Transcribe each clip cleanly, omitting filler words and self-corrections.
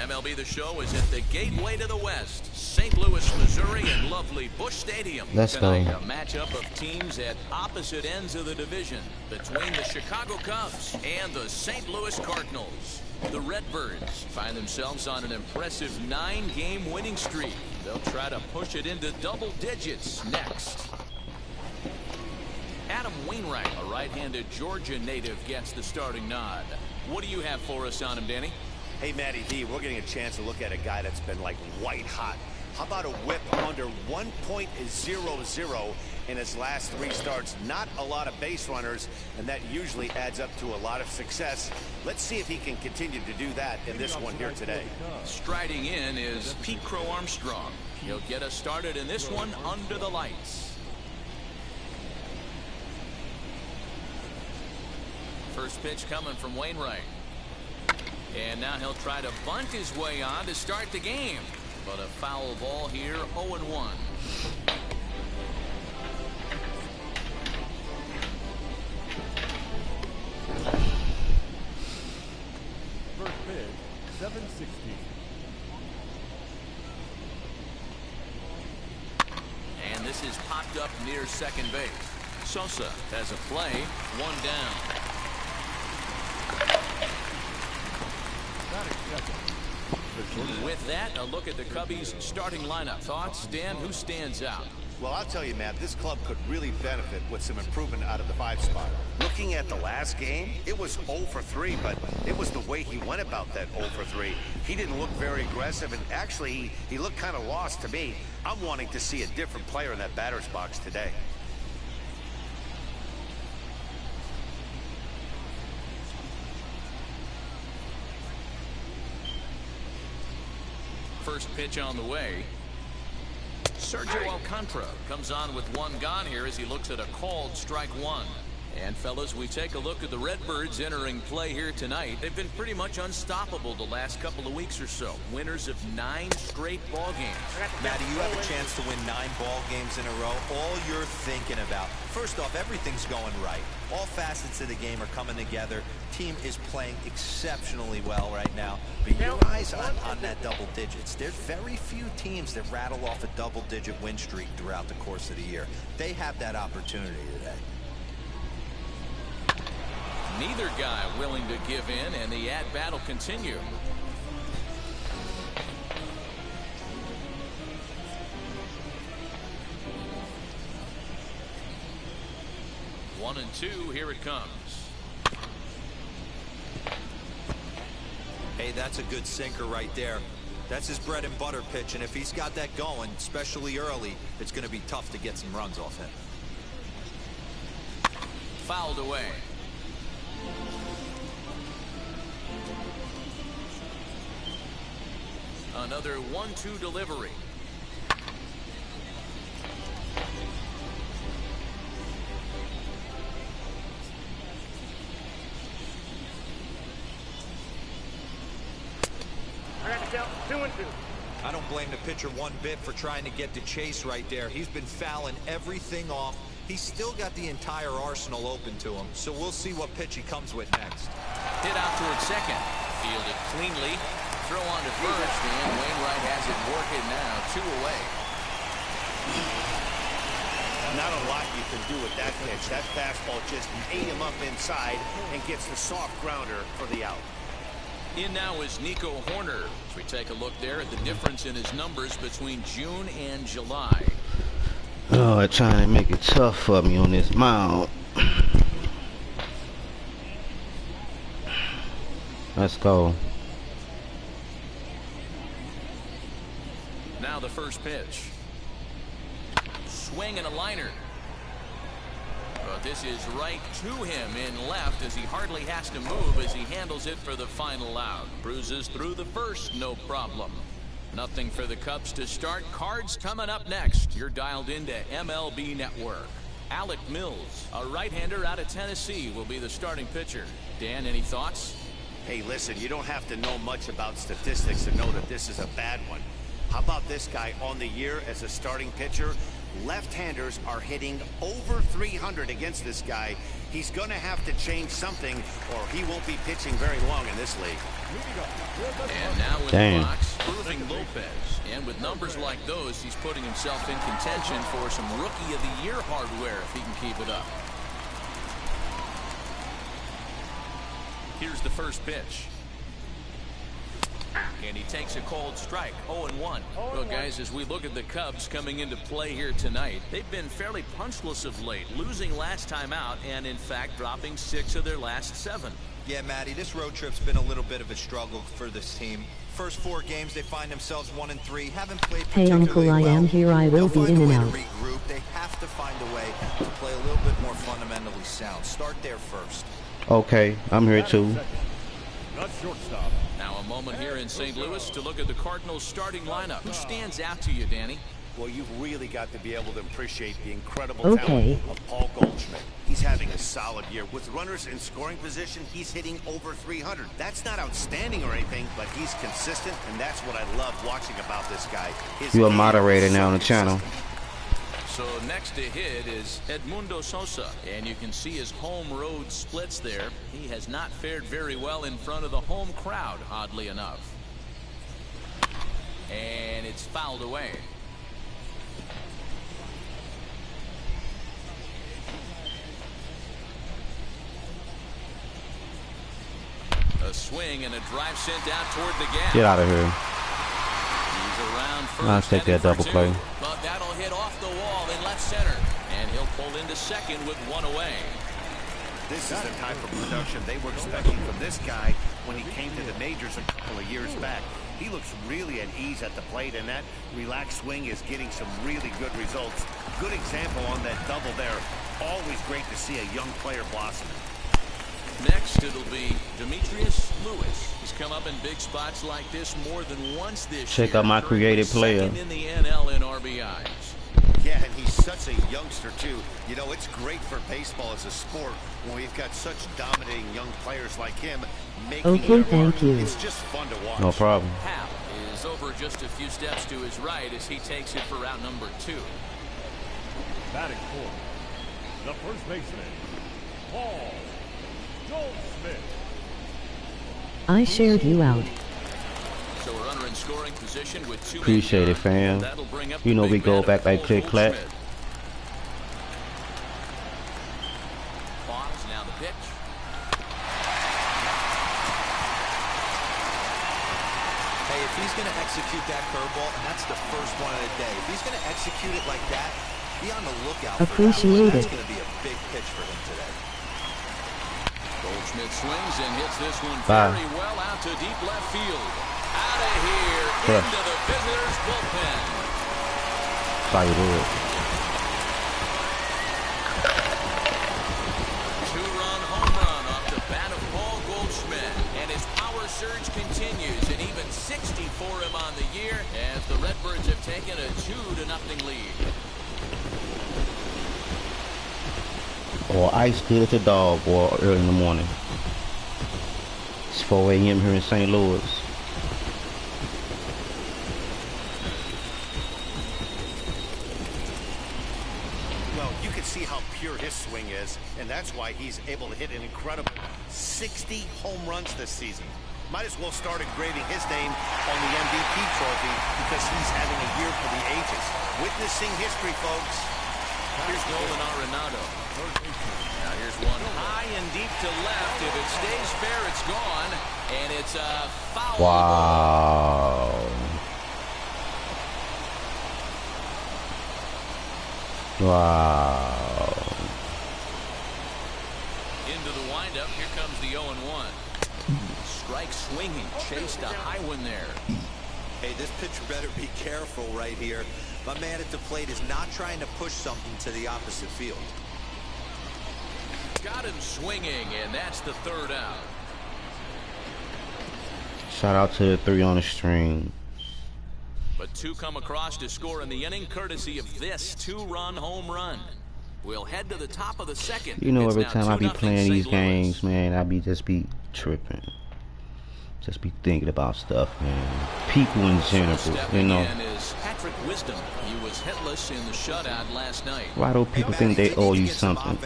MLB The Show is at the gateway to the West, St. Louis, Missouri, and lovely Busch Stadium. Let's go. Tonight, a matchup of teams at opposite ends of the division between the Chicago Cubs and the St. Louis Cardinals. The Redbirds find themselves on an impressive 9-game winning streak. They'll try to push it into double digits next. Adam Wainwright, a right-handed Georgia native, gets the starting nod. What do you have for us on him, Danny? Hey, Matty D, we're getting a chance to look at a guy that's been like white hot. How about a whip under 1.00 in his last 3 starts? Not a lot of base runners, and that usually adds up to a lot of success. Let's see if he can continue to do that in this one here today. Striding in is Pete Crow Armstrong. He'll get us started in this one under the lights. First pitch coming from Wainwright. And now he'll try to bunt his way on to start the game. But a foul ball here, 0-1. First pitch, 760. And this is popped up near second base. Sosa has a play, 1 down. With that, a look at the Cubbies' starting lineup. Thoughts, Dan? Who stands out? Well, I'll tell you, Matt, this club could really benefit with some improvement out of the 5 spot. Looking at the last game, it was 0 for 3, but it was the way he went about that 0 for 3. He didn't look very aggressive, and actually, he looked kind of lost to me. I'm wanting to see a different player in that batter's box today. First pitch on the way. Sergio Alcantara comes on with 1 gone here as he looks at a called strike 1. And fellas, we take a look at the Redbirds entering play here tonight. They've been pretty much unstoppable the last couple of weeks or so. Winners of 9 straight ball games. Matty, you have a chance to win 9 ball games in a row. All you're thinking about, first off, everything's going right. All facets of the game are coming together. Team is playing exceptionally well right now. But your eyes on that double digits. There's very few teams that rattle off a double-digit win streak throughout the course of the year. They have that opportunity today. Neither guy willing to give in, and the at-bat will continue. One and two, here it comes. Hey, that's a good sinker right there. That's his bread and butter pitch, and if he's got that going, especially early, it's going to be tough to get some runs off him. Fouled away. Another 1-2 delivery. I don't blame the pitcher one bit for trying to get the chase right there. He's been fouling everything off. He's still got the entire arsenal open to him, so we'll see what pitch he comes with next. Hit out towards second. Fielded cleanly. Throw on to first, and Wainwright has it working now. 2 away. Not a lot you can do with that pitch. That fastball just ate him up inside and gets the soft grounder for the out. In now is Nico Horner. As we take a look there at the difference in his numbers between June and July. Oh, they're trying to make it tough for me on this mound. Let's go. Now the first pitch. Swing and a liner. But this is right to him in left as he hardly has to move as he handles it for the final out. Bruises through the first, no problem. Nothing for the Cubs to start. Cards coming up next. You're dialed into MLB Network. Alec Mills, a right-hander out of Tennessee, will be the starting pitcher. Dan, any thoughts? Hey, listen, you don't have to know much about statistics to know that this is a bad one. How about this guy on the year as a starting pitcher? Left-handers are hitting over 300 against this guy. He's going to have to change something, or he won't be pitching very long in this league. And now in the box, Irving Lopez. And with numbers like those, he's putting himself in contention for some Rookie of the Year hardware if he can keep it up. Here's the first pitch. And he takes a cold strike, 0-1. Well, guys, as we look at the Cubs coming into play here tonight, they've been fairly punchless of late, losing last time out and, in fact, dropping 6 of their last 7. Yeah, Matty, this road trip's been a little bit of a struggle for this team. First 4 games, they find themselves 1-3, haven't played Hey particularly Uncle, I well. am here. I will be in and out. Regroup. They have to find a way to play a little bit more fundamentally sound. Start there first. Okay, I'm here too. Not shortstop. Now a moment here in St. Louis to look at the Cardinals starting lineup. Who stands out to you, Danny? Well, you've really got to be able to appreciate the incredible talent of Paul Goldschmidt. He's having a solid year. With runners in scoring position, he's hitting over 300. That's not outstanding or anything, but he's consistent, and that's what I love watching about this guy. You're a moderator now on the channel. So next to hit is Edmundo Sosa, and you can see his home road splits there. He has not fared very well in front of the home crowd, oddly enough. And it's fouled away. A swing and a drive sent out toward the gap. Get out of here. He's around first. I'll take that double play. But that'll hit off the wall in left center. And he'll pull into second with 1 away. This is the type of production they were expecting from this guy when he came to the majors a couple of years back. He looks really at ease at the plate, and that relaxed swing is getting some really good results. Good example on that double there. Always great to see a young player blossom. Next, it'll be Demetrius Lewis. He's come up in big spots like this more than once this year. Check out my creative player. Second in the NL in RBIs. Yeah, and he's such a youngster, too. You know, it's great for baseball as a sport when we've got such dominating young players like him making Okay, their mark. thank you. It's just fun to watch. No problem. Hap is over just a few steps to his right as he takes it for route number 2. Batting fourth, the first baseman, Paul Goldschmidt. I shared you out. So a runner in scoring position with 2 Appreciate it, fam. That'll bring up You know the we big go man back of like Paul click clack. Goldschmidt. Pause, now the pitch. Hey, if he's going to execute that curveball, and that's the first one of the day, if he's going to execute it like that, be on the lookout for that one. Appreciate That's it. going to be a big pitch for him today. Goldschmidt swings and hits this one Bye. very well out to deep left field. Out of here, Crush. into the visitors' bullpen. That's how you do it. 2-run home run off the bat of Paul Goldschmidt. And his power surge continues, and even 60 for him on the year as the Redbirds have taken a 2-0 lead. Or ice good as a dog, boy, early in the morning. It's 4 a.m. here in St. Louis. Well, you can see how pure his swing is, and that's why he's able to hit an incredible 60 home runs this season. Might as well start engraving his name on the MVP trophy because he's having a year for the ages. Witnessing history, folks. Here's Nolan Arenado. Now here's one high and deep to left. If it stays fair, it's gone. And it's a foul. Wow. Wow. Into the windup. Here comes the 0-1. Strike swinging. Chased a high one there. Hey, this pitcher better be careful right here. My man at the plate is not trying to push something to the opposite field. Got him swinging, and that's the 3rd out. Shout out to the 3 on the string. But 2 come across to score in the inning, courtesy of this 2-run home run. We'll head to the top of the 2nd. You know, It's every now time I be 2-0 playing St. these Louis. games, man, I be tripping. Just be thinking about stuff, man. People in general, you know. Is Patrick Wisdom. He was hitless in the shutout last night. Why do people think they owe you something?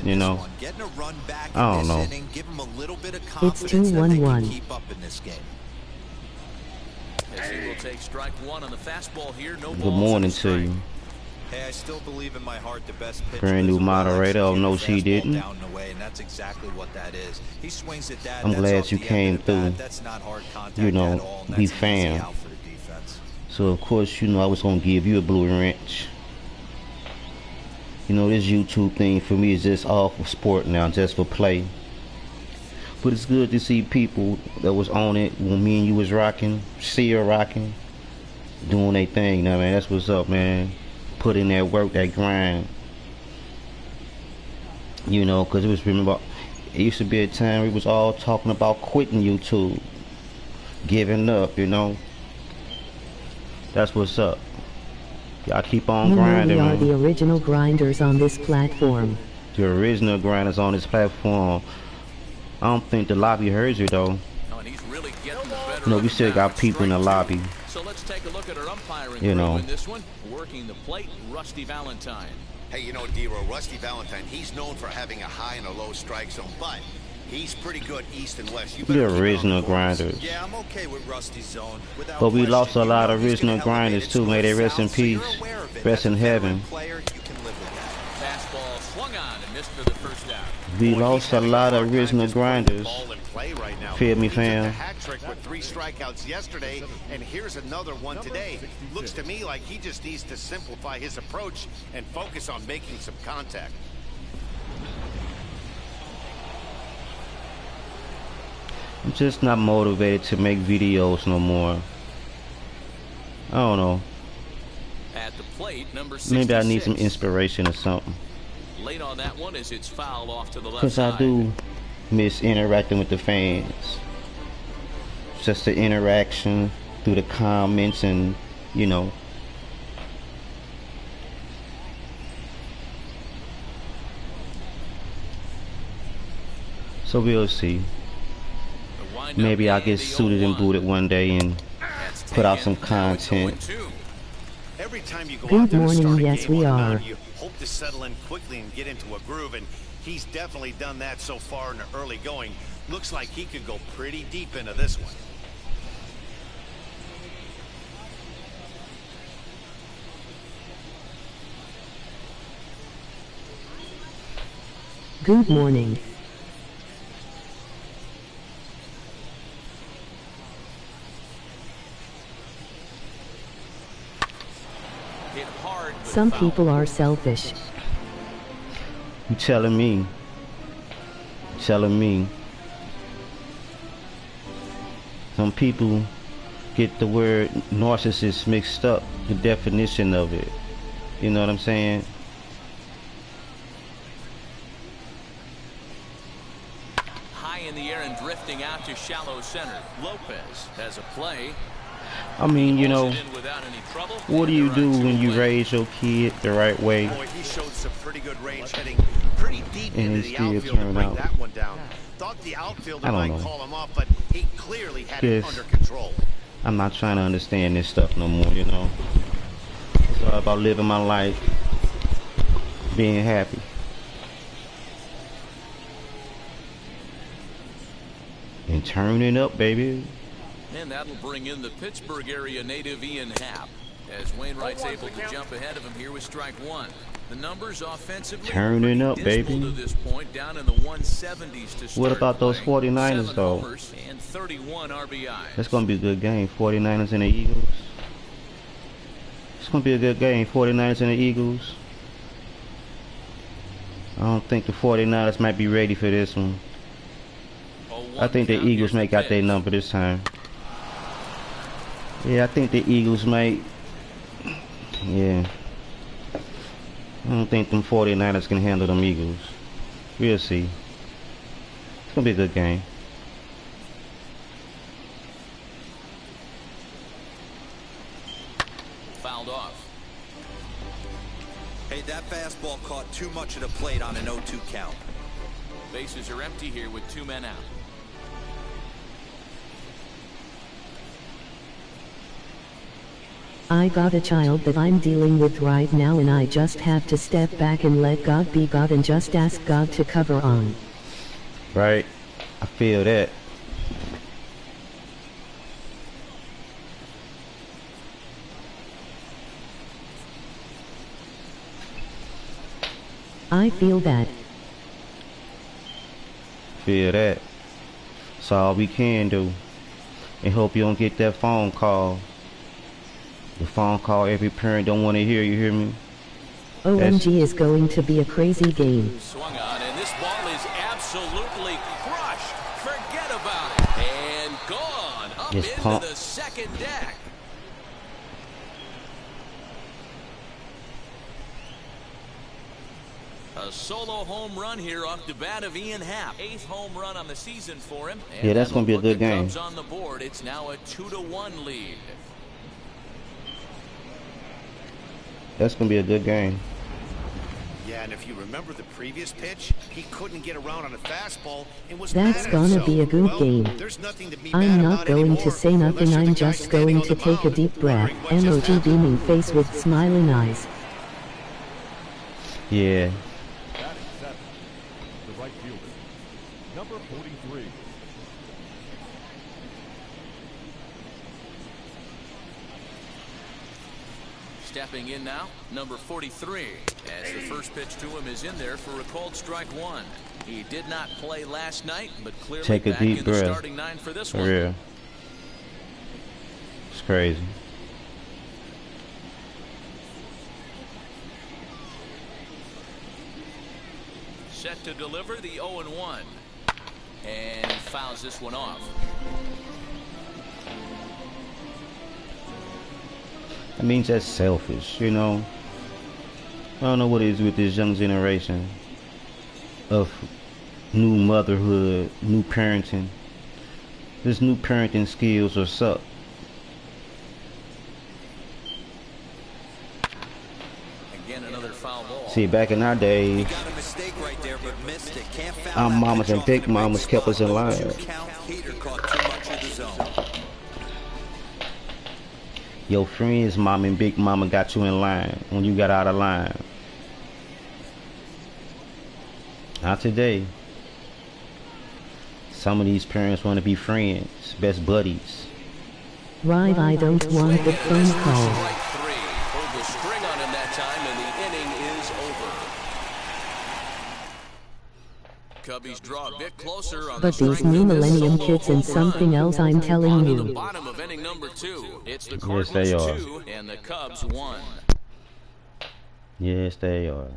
You know? I don't know. It's 2-1-1. Keep up in this game. As he will take strike one on the fastball here. No Good morning to you. Hey, I still believe in my heart the best pitcher. Brand new moderator. Oh no, she didn't. Down and away, and that's exactly what that is. He swings at that. I'm glad you came through. That's not hard contact You know, at all, and be that's an easy fan. out for the defense. So of course, you know, I was gonna give you a blue wrench. You know, this YouTube thing for me is just all for sport now, just for play. But it's good to see people that was on it when me and you was rocking, still rocking, doing their thing. Now, man, that's what's up, man. Put in that work, that grind. You know, because it was, remember, it used to be a time we was all talking about quitting YouTube, giving up, you know. That's what's up. Y'all keep on grinding, We are man. the original grinders on this platform. The original grinders on this platform. I don't think the lobby heard you, though. Oh, and he's really getting the better You know, of we it still now. got It's people in the strike lobby. two. So let's take a look at our umpiring You crew know. in this one. Working the plate, Rusty Valentine. Hey, you know, D-Row, Rusty Valentine, he's known for having a high and a low strike zone, but he's pretty good east and west. You better The keep it on original the course. grinders. Yeah, I'm okay with Rusty's zone. Without But we question. lost a You lot know of he's original gonna elevate grinders it too. May they north, rest in south, so you're peace. aware of it. Rest in As a veteran heaven. player, you can live with that. Fastball swung on and missed for the first out. We Boy, lost he's a having lot hard of time original just putting the grinders. ball in play right now. Feel me, He took fam? a hat trick with 3 strikeouts yesterday, and here's another one today. Looks to me like he just needs to simplify his approach and focus on making some contact. I'm just not motivated to make videos no more. I don't know. At the plate, number 66. Maybe I need some inspiration or something. Late on that one as it's fouled off to the left Because side. I do miss interacting with the fans. Just the interaction through the comments and, you know. So we'll see. The windup Maybe I'll and get the suited and 0-1. booted one day and That's put out taken. some Now it's content. 0-2. Every time you go Good out there to morning, start a yes, game we on the are. mound, you hope to settle in quickly and get into a groove, and he's definitely done that so far in the early going. Looks like he could go pretty deep into this one. Good morning. Hit hard, but Some foul. people are selfish. You telling me? Telling me? Some people get the word narcissist mixed up, the definition of it. You know what I'm saying? High in the air and drifting out to shallow center. Lopez has a play. I mean, you know, Hauls it in without any trouble. what do you And do they're on when two you away. raise your kid the right way? Boy, he showed some pretty good range, heading pretty deep And into he the still outfield to turned bring out. that one down. Thought the outfielder I don't might know. call him off, but he clearly had it Yes. under control. I'm not trying to understand this stuff no more, you know. It's all about living my life, being happy. And turning up, baby. And that'll bring in the Pittsburgh area native Ian Happ, as Wainwright's able to jump ahead of him here with strike one. The numbers offensively Turning up, pretty dismal baby. to this point, down in the 170s to start What about those play. 49ers 7 though? homers and 31 RBIs. That's going to be a good game. 49ers and the Eagles. It's going to be a good game. 49ers and the Eagles. I don't think the 49ers might be ready for this one. I think the Eagles may got their number this time. Yeah, I think the Eagles might. Yeah. I don't think them 49ers can handle them Eagles. We'll see. It's going to be a good game. Fouled off. Hey, that fastball caught too much of the plate on an 0-2 count. Bases are empty here with 2 men out. I got a child that I'm dealing with right now, and I just have to step back and let God be God and just ask God to cover on. Right? I feel that. I feel that. Feel that. That's all we can do. And hope you don't get that phone call. The phone call every parent don't want to hear, you hear me? OMG is going to be a crazy game. Swung on, and this ball is absolutely crushed. Forget about it. And gone up Just into pump. the second deck. A solo home run here off the bat of Ian Happ. 8th home run on the season for him. And Yeah, that's gonna be a good the game. Cubs on the board. It's now a 2-1 lead. That's gonna be a good game. Yeah, and if you remember the previous pitch, he couldn't get around on a fastball and was That's mad at gonna himself. be a good Well, game. there's nothing to be I'm mad not about going anymore, to say nothing, unless you're I'm the guy just standing going on to the take a mound, deep breath. wondering what just Emoji happened. beaming face with smiling eyes. Yeah. Batting seventh, the right fielder, number 43. Stepping in now, number 43. As the first pitch to him is in there for a called strike one. He did not play last night, but clearly Take a back deep in breath. the starting nine for this For one. real. It's crazy. Set to deliver the 0-1. And he fouls this one off. That means that's selfish, you know. I don't know what it is with this young generation of new motherhood, new parenting. This new parenting skills are suck. Again, another foul ball. See, back in our days, Got a mistake right there, but missed it. Can't foul our that mamas pitch and off big in a big mamas kept spot. us in line. 0-2 count. Hater caught too much of the zone. Your friend's mom and big mama got you in line when you got out of line. Not today. Some of these parents want to be friends, best buddies. Right, I don't want the phone call. Strike three. Pulled the string on him that time, and the inning is over. Cubbies draw a bit closer on But the these strength new of this millennium solo kids and home something run. else, I'm telling On to the you. bottom of inning number 2. It's the Yes, they Cardinals are. 2 and the Cubs 1. Yes, they are.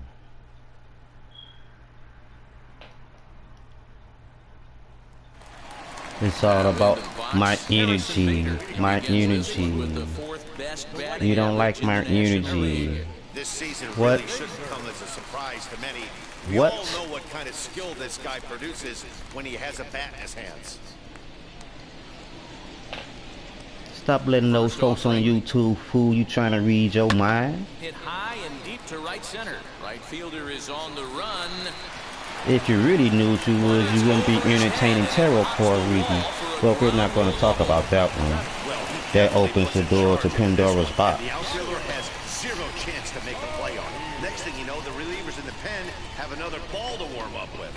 It's all about my energy, my energy. You don't like my energy. This season What? really shouldn't come as a surprise to many. What? We all know what kind of skill this guy produces when he has a bat in his hands. Stop letting those folks on YouTube fool you trying to read your mind. Hit high and deep to right center. Right fielder is on the run. If you really knew what you was, you wouldn't be entertaining tarot card reading. Well, we're not going to talk about that one. That opens the door to Pandora's box. The outfielder has zero chance to make a play on it. Next thing you know, the relievers in the pen have another ball to warm up with.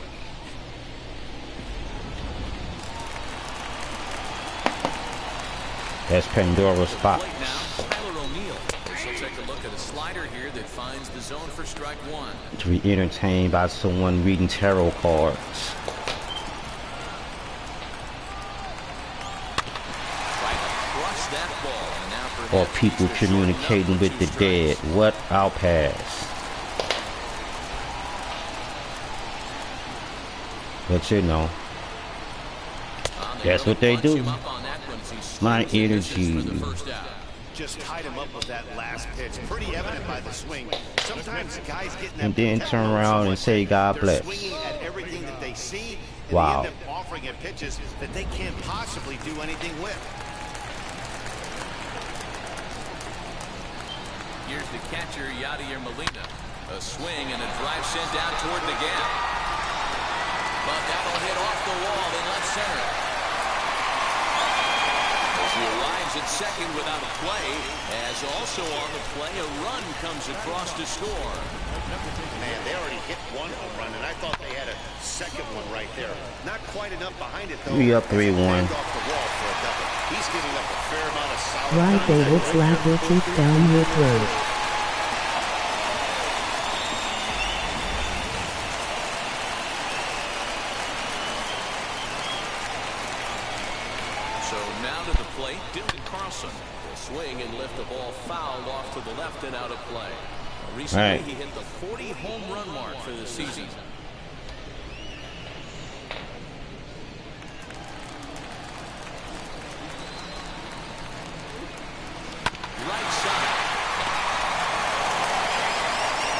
That's Pandora's box. Plate now, Tyler O'Neill. This will take a look at a slider here that finds the zone for strike one. To be entertained by someone reading tarot cards. Right across that ball. And now Or perhaps people he's the short communicating enough with the two dead. strikes. What? I'll pass. But you know, On the that's early what they punch do. him up on that one as he My swings and misses energy. for the first out. Just tied him up with that last pitch. Pretty evident by the swing. Sometimes guys get in that And then protect turn mode around so and much say, that God they're bless. swinging at everything that they see, and Wow. they end up offering it pitches that they can't possibly do anything with. Here's the catcher, Yadier Molina. A swing and a drive sent down toward the gap. But that'll hit off the wall in left center. The She arrives at second without a play, as also on the play, a run comes across to score. Man, they already hit one home run, and I thought they had a second one right there. Not quite enough behind it, though. 3 up, 3-1. Off the wall for a double. He's giving up a fair amount of solid Right, they would slap your teeth down your throat. So now to the plate, Dylan Carlson will swing and lift the ball fouled off to the left and out of play. Recently, he hit the 40 home run mark for the season. Right side.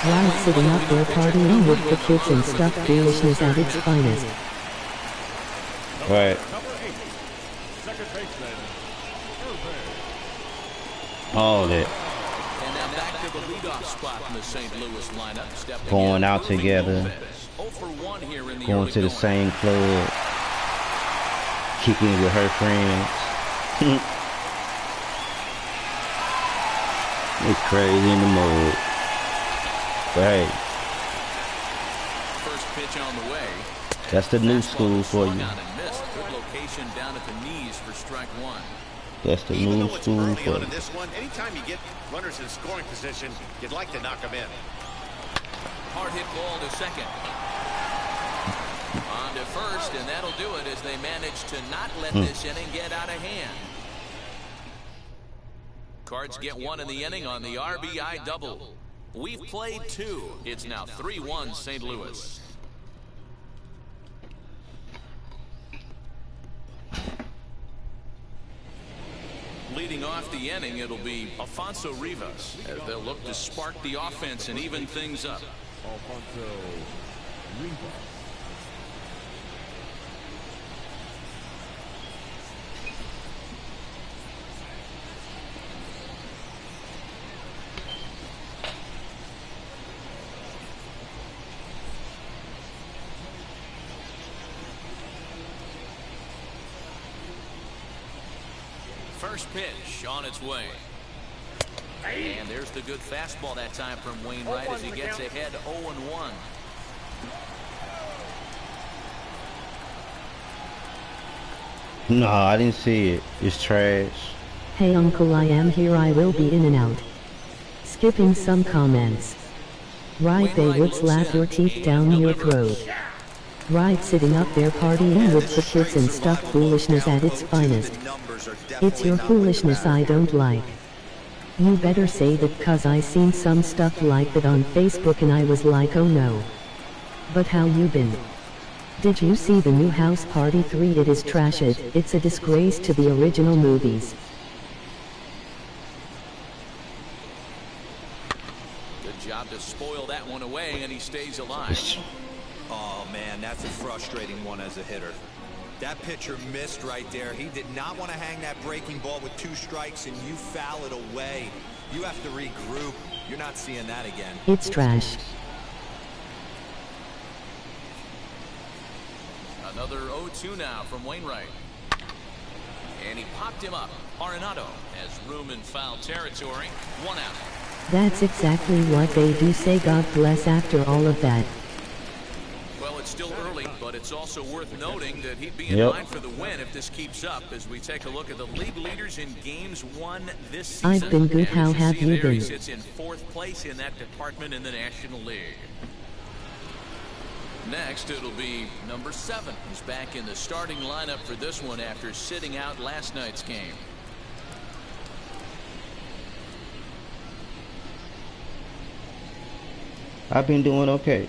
Right, sitting up there partying with the kids and stuff, foolishness at its finest. Right. Number 8, second baseman, All that. And now back to the leadoff spot in the St. Louis lineup. Stepping Going in, out Irving together. Lopez. 0 for 1 here in the Going early to the going. same club. Kicking it with her friends. It's crazy in the mode. But hey, First pitch on the way. that's the new Fastball school for swung you. on and missed. Good location down at the knees for strike one. That's the Even new though it's school early for on in you. this one, anytime you get runners in scoring position, you'd like to knock them in. Hard hit ball to second. On to first, and that'll do it as they manage to not let this inning get out of hand. Cards get one in the inning on the RBI double. We've played 2. It's now 3-1 St. Louis. Leading off the inning, it'll be Alfonso Rivas, as they'll look to spark the offense and even things up. Alfonso Rivas. First pitch on its way. And there's the good fastball that time from Wainwright as he gets ahead 0-1. No, I didn't see it. It's trash. Hey uncle, I am here, I will be in and out. Skipping some comments. Right, they would slap your teeth down your throat. Right, sitting up there partying with the kids and stuff, foolishness at its finest. It's your foolishness I don't like. You better say that, cause I seen some stuff like that on Facebook and I was like, oh no. But how you been? Did you see the new House Party 3? It is trash. It's a disgrace to the original movies. Good job to spoil that one away, and he stays alive. Oh, man, that's a frustrating one as a hitter. That pitcher missed right there. He did not want to hang that breaking ball with 2 strikes, and you foul it away. You have to regroup. You're not seeing that again. It's trash. Another 0-2 now from Wainwright. And he popped him up. Arenado has room in foul territory. 1 out. That's exactly what they do, say God bless after all of that. Well, it's still early, but it's also worth noting that he'd be in Yep. line for the win if this keeps up as we take a look at the league leaders in games won this season. I've been good. And How as have see you there, He been? sits in 4th place in that department in the National League. Next, it'll be number 7, who's back in the starting lineup for this one after sitting out last night's game. I've been doing okay.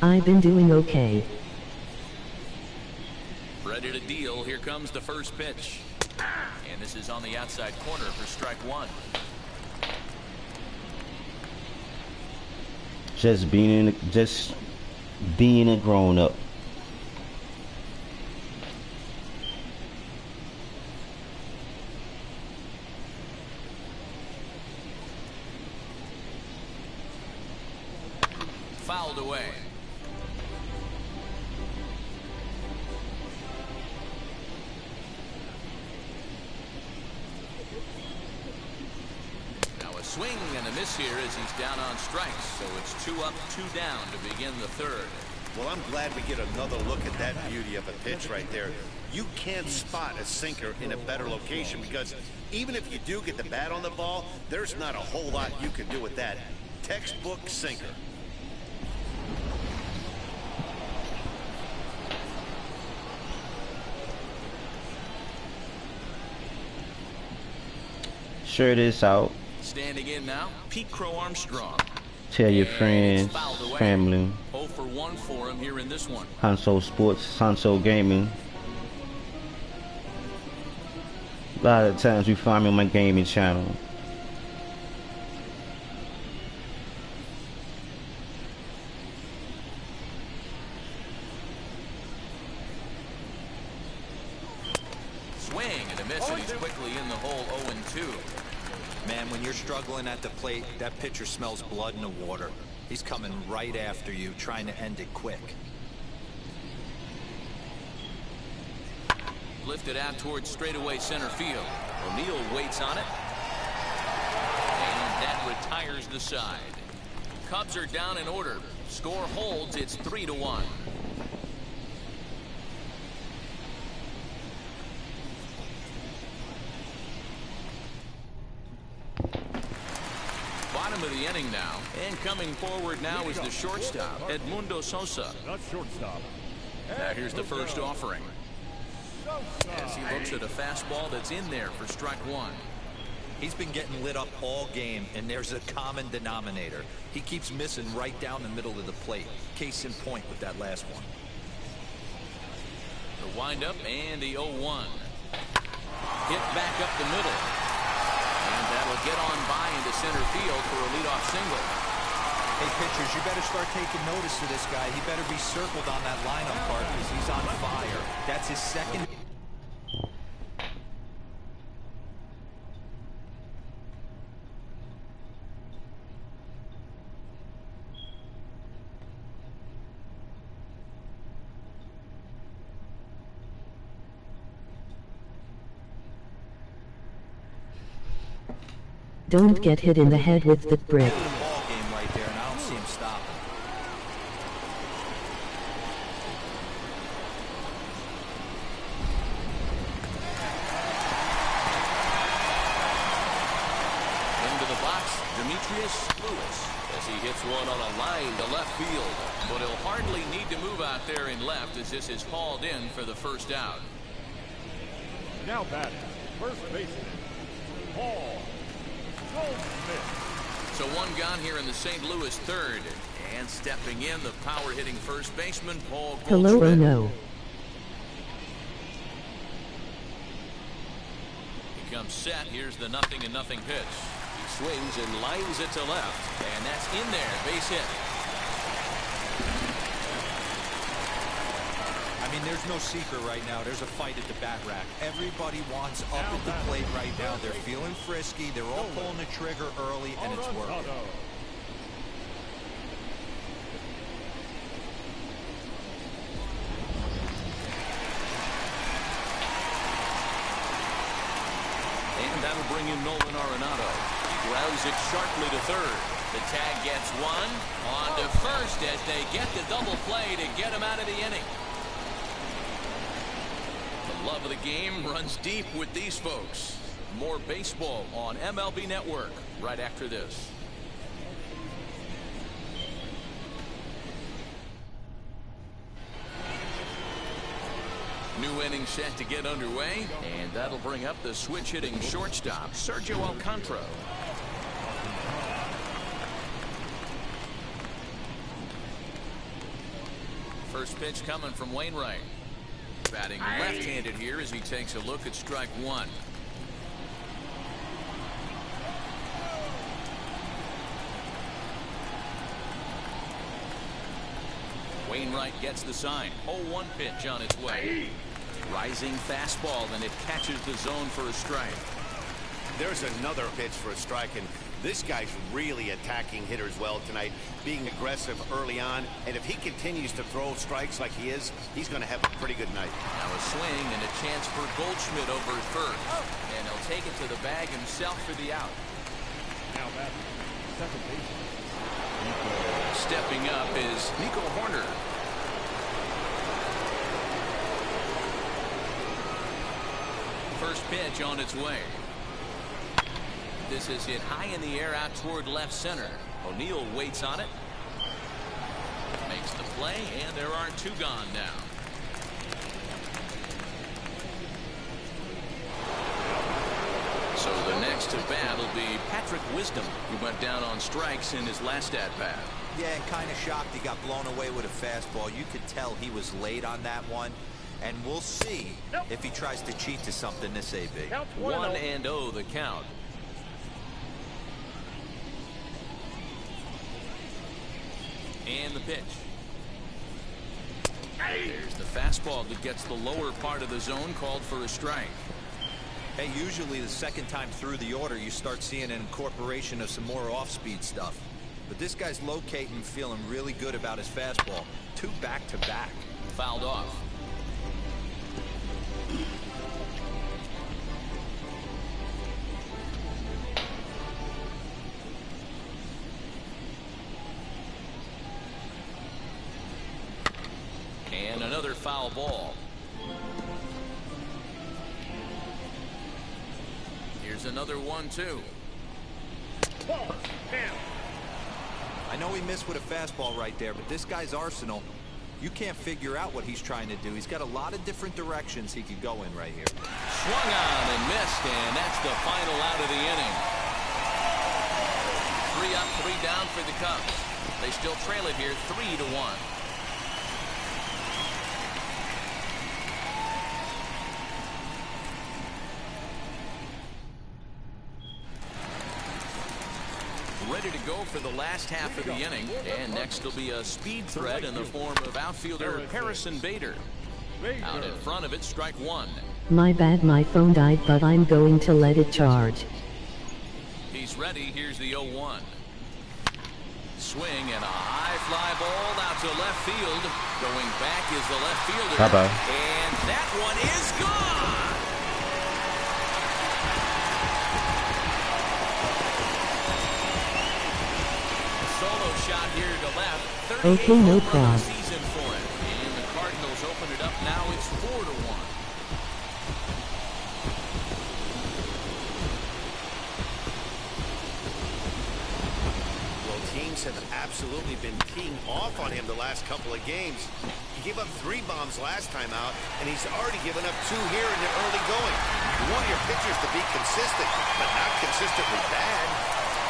I've been doing okay. Ready to deal. Here comes the first pitch. And this is on the outside corner for strike 1. Just being a grown up. Fouled away. swing and a miss here as he's down on strikes. So it's 2 up, 2 down to begin the third. Well, I'm glad we get another look at that beauty of a pitch right there. You can't spot a sinker in a better location because even if you do get the bat on the ball, there's not a whole lot you can do with that. Textbook sinker. Share this out. Standing in now, Pete Crow Armstrong. Tell your And friends, it's fouled away. family. 0 for 1 for him here in this one. Hanso Sports, Hanso Gaming. A lot of times you find me on my gaming channel. Swing and a miss, and he's quickly in the hole. 0-2. Man, when you're struggling at the plate, that pitcher smells blood in the water. He's coming right after you, trying to end it quick. Lifted out towards straightaway center field. O'Neill waits on it. And that retires the side. Cubs are down in order. Score holds. It's 3-1. Bottom of the inning now. And coming forward now is the shortstop, Edmundo Sosa. Not shortstop. Now here's the first offering. As he looks at a fastball that's in there for strike 1. He's been getting lit up all game, and there's a common denominator. He keeps missing right down the middle of the plate. Case in point with that last one. The windup and the 0-1. Hit back up the middle. And that'll get on by into center field for a leadoff single. Hey, pitchers, you better start taking notice of this guy. He better be circled on that lineup card because he's on fire. That's his second. Don't get hit in the head with that brick. Ball game right there, and I don't see him stopping. Into the box, Demetrius Lewis, as he hits one on a line to left field. But he'll hardly need to move out there in left as this is hauled in for the first out. Now batting, first baseman, Paul Goldschmidt. So one gone here in the St. Louis third. And stepping in, the power-hitting first baseman, Paul Hello, Goldschmidt. oh no. He comes set. Here's the 0-0 pitch. He swings and lines it to left. And that's in there. Base hit. I mean, there's no secret right now. There's a fight at the bat rack. Everybody wants up at the plate right now. They're feeling frisky. They're all pulling the trigger early, and it's working. And that'll bring in Nolan Arenado. He grounds it sharply to third. The tag gets one. On to first as they get the double play to get him out of the inning. The love of the game runs deep with these folks. More baseball on MLB Network right after this. New inning set to get underway, and that'll bring up the switch-hitting shortstop, Sergio Alcantara. First pitch coming from Wainwright. Batting left-handed here as he takes a look at strike 1. Wainwright gets the sign. 0-1 pitch on its way. Rising fastball, and it catches the zone for a strike. There's another pitch for a strike, and this guy's really attacking hitters well tonight, being aggressive early on. And if he continues to throw strikes like he is, he's going to have a pretty good night. Now a swing and a chance for Goldschmidt over at first. And he'll take it to the bag himself for the out. Now batting, second baseman. Stepping up is Nico Horner. First pitch on its way. This is hit high in the air out toward left center. O'Neill waits on it. Makes the play, and there are two gone now. So the next to bat will be Patrick Wisdom, who went down on strikes in his last at-bat. Yeah, and kind of shocked he got blown away with a fastball. You could tell he was late on that one. And we'll see if he tries to cheat to something this AB. 1-0 the count. And the pitch. There's the fastball that gets the lower part of the zone, called for a strike. Hey, usually the second time through the order you start seeing an incorporation of some more off-speed stuff. But this guy's locating, feeling really good about his fastball. 2 back-to-back. Fouled off. And another foul ball. Here's another 1-2. I know he missed with a fastball right there, but this guy's arsenal, you can't figure out what he's trying to do. He's got a lot of different directions he could go in right here. Swung on and missed, and that's the final out of the inning. 3 up, 3 down for the Cubs. They still trail it here 3-1. Ready to go for the last half of the inning, and next will be a speed threat in the form of outfielder Harrison Bader. Out in front of it, strike 1. My bad, my phone died, but I'm going to let it charge. He's ready. Here's the 0-1. Swing and a high fly ball out to left field. Going back is the left fielder. Bye-bye. And that one is gone. Solo shot here to left. 38 Okay, no home run problem. season for him. And the Cardinals open it up now. It's 4-1. Well, teams have absolutely been teeing off on him the last couple of games. He gave up 3 bombs last time out, and he's already given up 2 here in the early going. You want your pitchers to be consistent, but not consistently bad.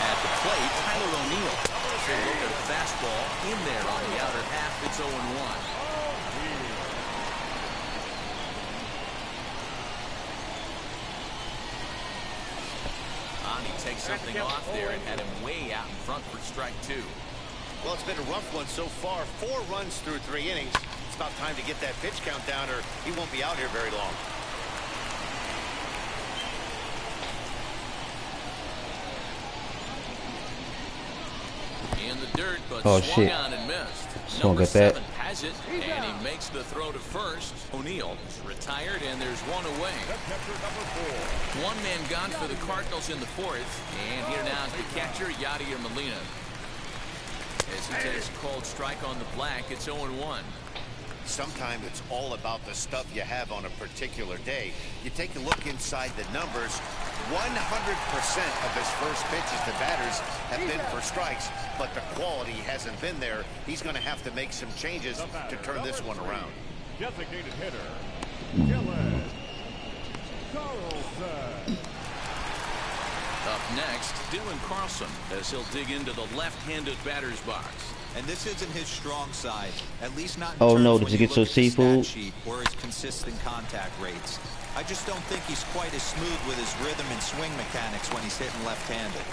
At the plate, Tyler O'Neill. Take a look at the fastball in there on the outer half. It's 0-1. Ani takes something off there and had him way out in front for strike 2. Well, it's been a rough one so far. 4 runs through 3 innings. It's about time to get that pitch count down, or he won't be out here very long. In the dirt, but Oh, swung shit. on and missed. Swung Number at that. 7 has it, and he makes the throw to first. O'Neill is retired, and there's 1 away. Catcher number 4. 1 man gone for the Cardinals in the 4th, and here now is the catcher, Yadier Molina. As he takes a cold strike on the black, it's 0-1. Sometimes it's all about the stuff you have on a particular day. You take a look inside the numbers. 100% of his first pitches to batters have been for strikes, but the quality hasn't been there. He's going to have to make some changes to turn this one around. Designated hitter, Dylan Carlson. Up next, Dylan Carlson, as he'll dig into the left-handed batter's box. And this isn't his strong side, at least not in Oh, terms no, when did you get look your at the stat seafood? sheet or his consistent contact rates. I just don't think he's quite as smooth with his rhythm and swing mechanics when he's hitting left-handed.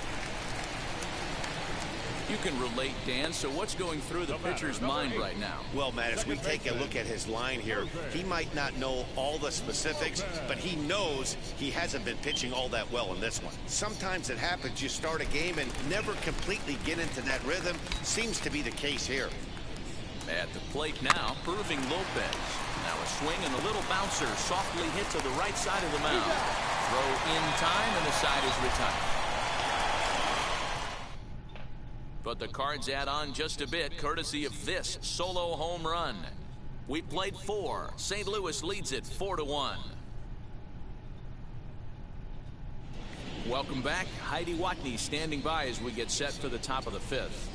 You can relate, Dan, so what's going through the pitcher's mind right now? Well, Matt, as we take a look at his line here, he might not know all the specifics, but he knows he hasn't been pitching all that well in this one. Sometimes it happens, you start a game and never completely get into that rhythm. Seems to be the case here. At the plate now, Irving Lopez. Now a swing and a little bouncer softly hit to the right side of the mound. Throw in time, and the side is retired. but the Cards add on just a bit courtesy of this solo home run. We played 4. St. Louis leads it 4-1. Welcome back. Heidi Watney standing by as we get set for the top of the 5th.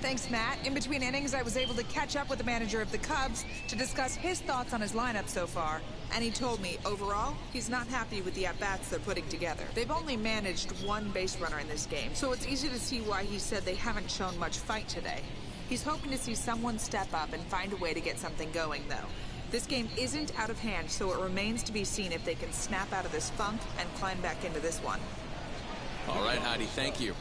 Thanks, Matt. In between innings, I was able to catch up with the manager of the Cubs to discuss his thoughts on his lineup so far. And he told me, overall, he's not happy with the at-bats they're putting together. They've only managed 1 base runner in this game, so it's easy to see why he said they haven't shown much fight today. He's hoping to see someone step up and find a way to get something going, though. This game isn't out of hand, so it remains to be seen if they can snap out of this funk and climb back into this one. All right, Heidi, thank you.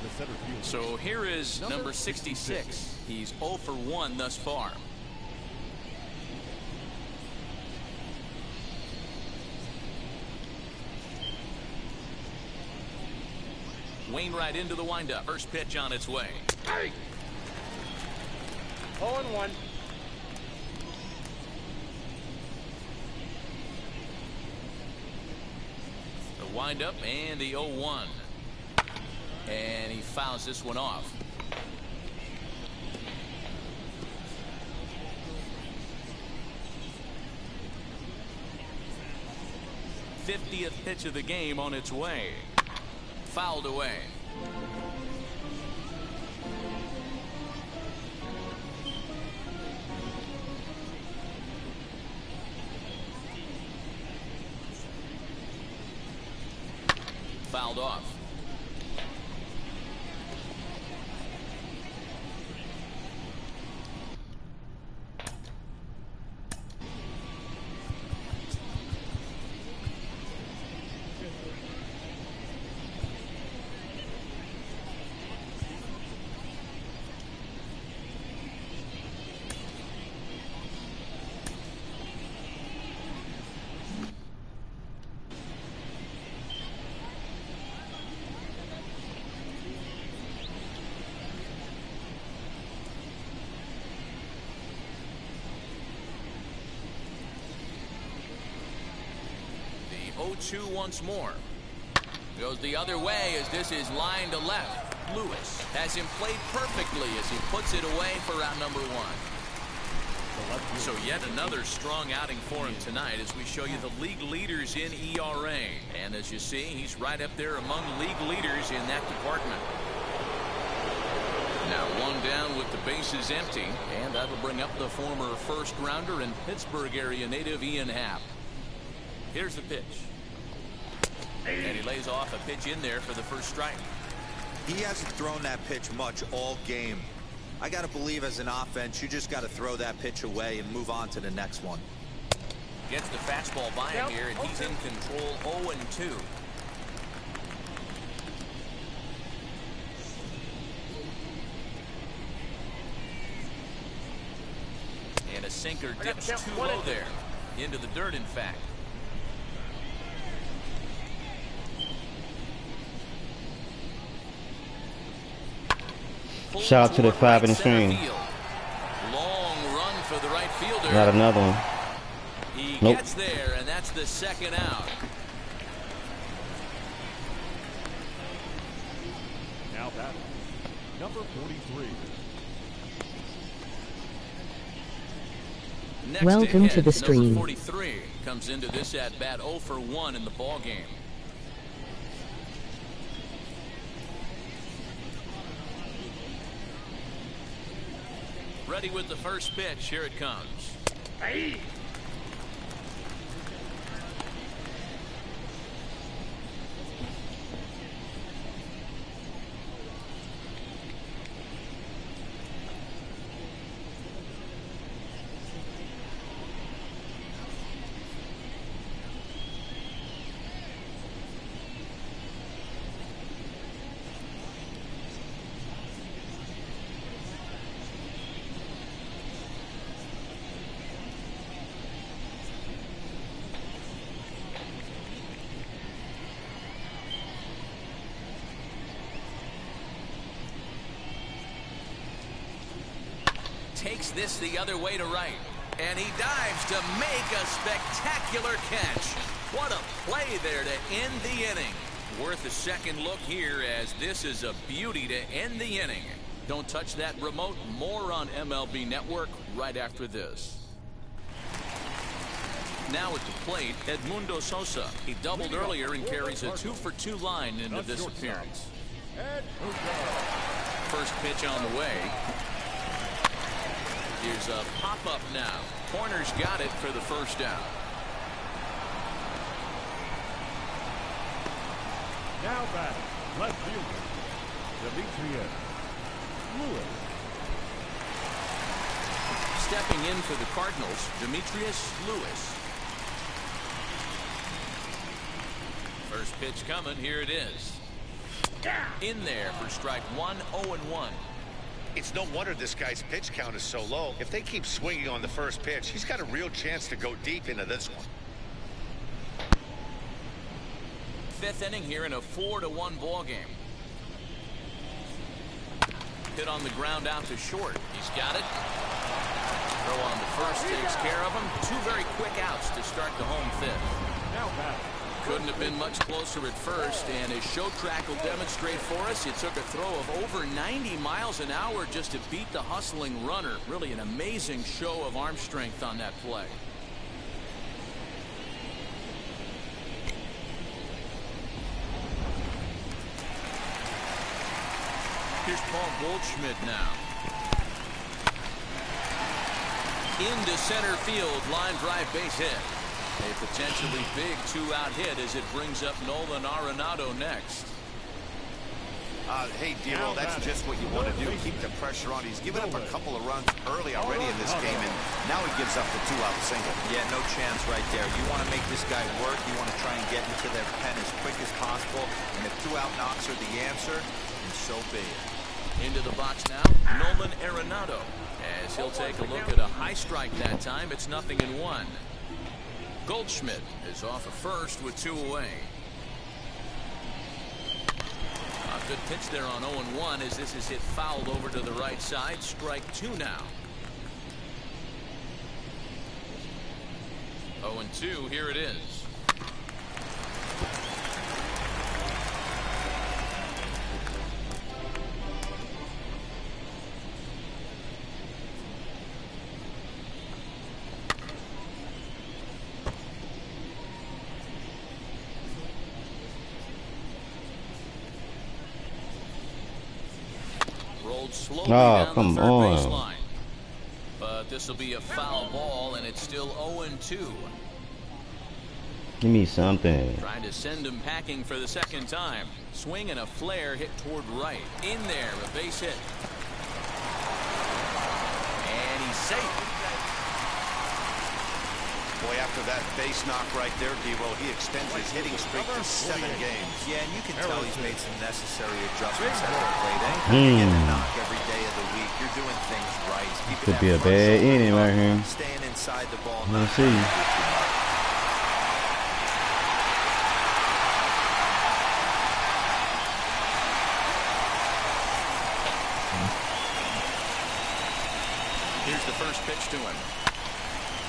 The center field. So here is number 66. He's 0 for 1 thus far. Wainwright into the windup. First pitch on its way. Hey! 0-1. The windup and the 0-1. And he fouls this one off. '50th pitch of the game on its way. Fouled away. Fouled off. The 0-2 once more. Goes the other way as this is line to left. Lewis has him played perfectly as he puts it away for round number 1. So yet another strong outing for him tonight as we show you the league leaders in ERA. And as you see, he's right up there among league leaders in that department. Now 1 down with the bases empty, and that'll bring up the former first rounder and Pittsburgh area native Ian Happ. Here's the pitch. And he lays off a pitch in there for the first strike. He hasn't thrown that pitch much all game. I got to believe as an offense, you just got to throw that pitch away and move on to the next one. Gets the fastball by him here, and he's in control 0-2. And a sinker dips too low there. Into the dirt, in fact. Shout out to the 5 in the string. Long run for the right fielder. Not another one. He Nope. gets there, and that's the second out. Now batting, number 43. Next Welcome to the number stream. 43 comes into this at bat 0 for 1 in the ball game. Ready with the first pitch. Here it comes. Hey! Takes this the other way to right, and he dives to make a spectacular catch. What a play there to end the inning. Worth a second look here, as this is a beauty to end the inning. Don't touch that remote. More on MLB Network right after this. Now at the plate, Edmundo Sosa. He doubled earlier and carries a 2-for-2 line into this appearance. First pitch on the way. Here's a pop-up now. Corner's got it for the first down. Now back, left fielder, Demetrius Lewis. Stepping in for the Cardinals, Demetrius Lewis. First pitch coming. Here it is. In there for strike one, 0-1. It's no wonder this guy's pitch count is so low. If they keep swinging on the first pitch, he's got a real chance to go deep into this one. Fifth inning here in a 4-1 ball game. Hit on the ground out to short. He's got it. Throw on the first takes care of him. Two very quick outs to start the home fifth. Now back. Couldn't have been much closer at first, and as show track will demonstrate for us, it took a throw of over 90 miles an hour just to beat the hustling runner. Really an amazing show of arm strength on that play. Here's Paul Goldschmidt now. Into center field, line drive base hit. A potentially big two-out hit as it brings up Nolan Arenado next. Hey, Dero, that's just what you want to do. Keep the pressure on. He's given up a couple of runs early already in this game, and now he gives up the two-out single. Yeah, no chance right there. You want to make this guy work. You want to try and get into their pen as quick as possible. And if two-out knocks are the answer, then so be it. Into the box now, Nolan Arenado. As he'll take a look at a high strike that time, it's 0-1. Goldschmidt is off of first with two away. A good pitch there on 0-1 as this is hit fouled over to the right side. Strike two now. 0-2, here it is. Slowly down come the third on. baseline. But this will be a foul ball, and it's still 0-2. Give me something. Trying to send him packing for the second time. Swing and a flare hit toward right. In there, a base hit. And he's safe. Boy, after that base knock right there, Dero, he extends his hitting streak to 7 games. Yeah, and you can tell he's made some necessary adjustments at the plate. Anytime you get a knock every day of the week, you're doing things right. Could be a bad inning right here. Staying inside the ball. Let's see. Here's the first pitch to him.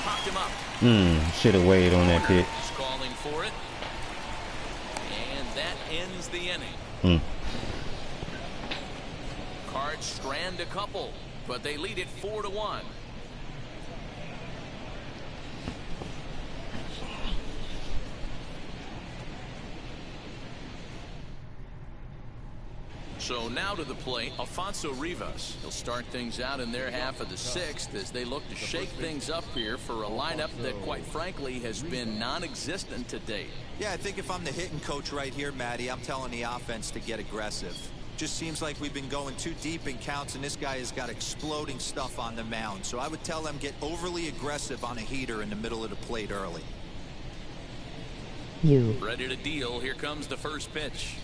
Popped him up. Should have waited on that pitch. He's calling for it. And that ends the inning. Cards strand a couple, but they lead it 4-1. So now to the plate, Alfonso Rivas. He'll start things out in their half of the sixth as they look to shake things up here for a lineup that, quite frankly, has been non-existent to date. Yeah, I think if I'm the hitting coach right here, Matty, I'm telling the offense to get aggressive. Just seems like we've been going too deep in counts, and this guy has got exploding stuff on the mound. So I would tell them get overly aggressive on a heater in the middle of the plate early. Ready to deal. Here comes the first pitch.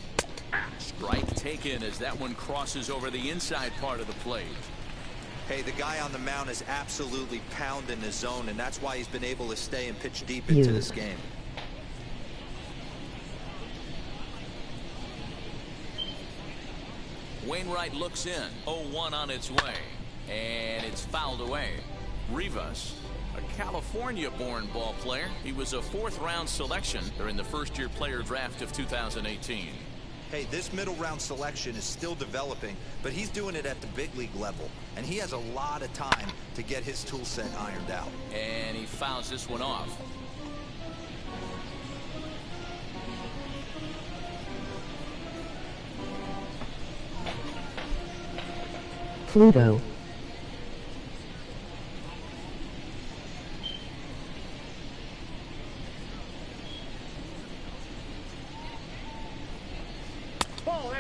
Strike taken as that one crosses over the inside part of the plate. Hey, the guy on the mound is absolutely pounding the zone, and that's why he's been able to stay and pitch deep into this game. Wainwright looks in. 0-1 on its way. And it's fouled away. Rivas A California-born ball player. He was a fourth-round selection during the first-year player draft of 2018. Hey, this middle round selection is still developing, but he's doing it at the big league level, and he has a lot of time to get his tool set ironed out. And he fouls this one off. Pluto.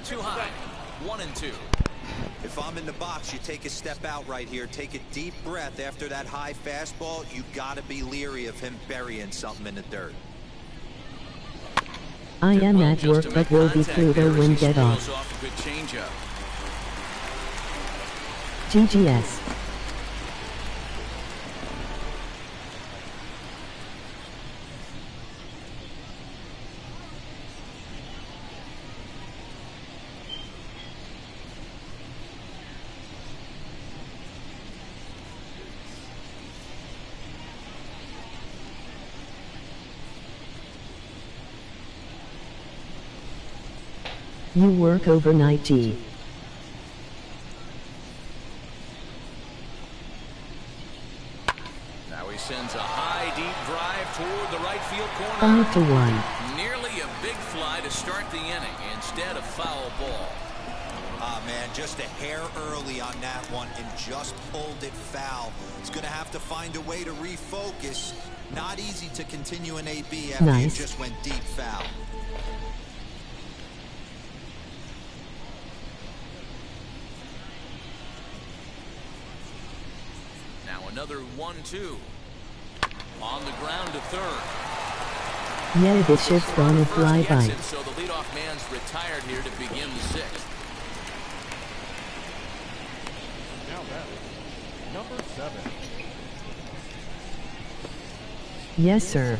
Too high. 1-2. If I'm in the box, you take a step out right here. Take a deep breath after that high fastball. You got to be leery of him burying something in the dirt. I am at work, but will be Pluto when get off. Good changeup. GGS. You work overnight, G. Now he sends a high, deep drive toward the right field corner. 5-1. Nearly a big fly to start the inning instead of foul ball. Ah, man, just a hair early on that one and just pulled it foul. He's going to have to find a way to refocus. Not easy to continue an AB after you just went deep foul. Another 1-2. On the ground to third. Yeah, this shit's gonna fly by. So the leadoff man's retired here to begin the sixth. Now batting, number 7. Yes, sir.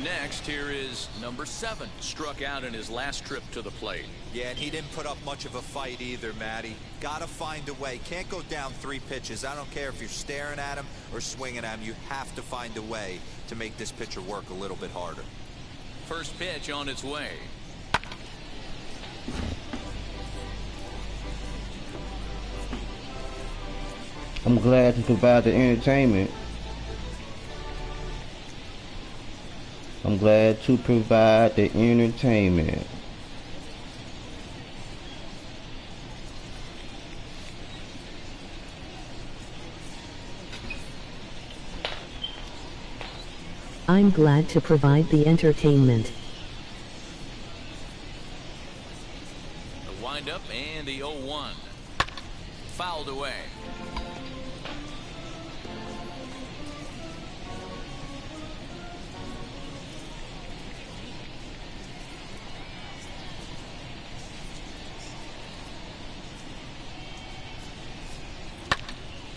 Next, here is number 7. Struck out in his last trip to the plate. Yeah, and he didn't put up much of a fight either, Matty. Gotta find a way. Can't go down 3 pitches. I don't care if you're staring at him or swinging at him. You have to find a way to make this pitcher work a little bit harder. First pitch on its way. I'm glad to provide the entertainment. I'm glad to provide the entertainment. I'm glad to provide the entertainment. The windup and the 0-1. Fouled away.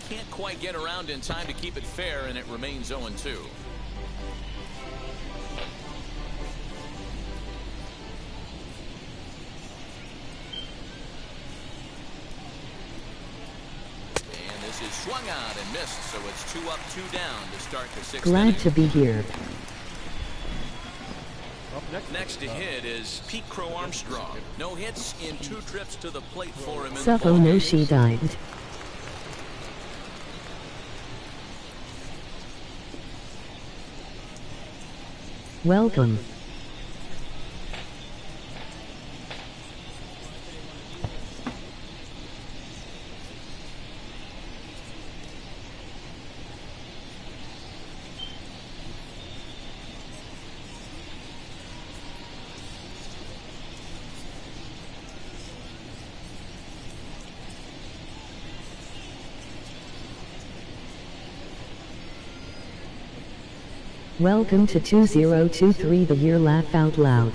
Can't quite get around in time to keep it fair, and it remains 0-2. Is swung out and missed, so it's 2 up, 2 down to start the 6th Glad inning. to be here. Next to hit is Pete Crow Armstrong. No hits in 2 trips to the plate for him in the Suffo no she died. Welcome. Welcome to 2023, the year laugh out loud.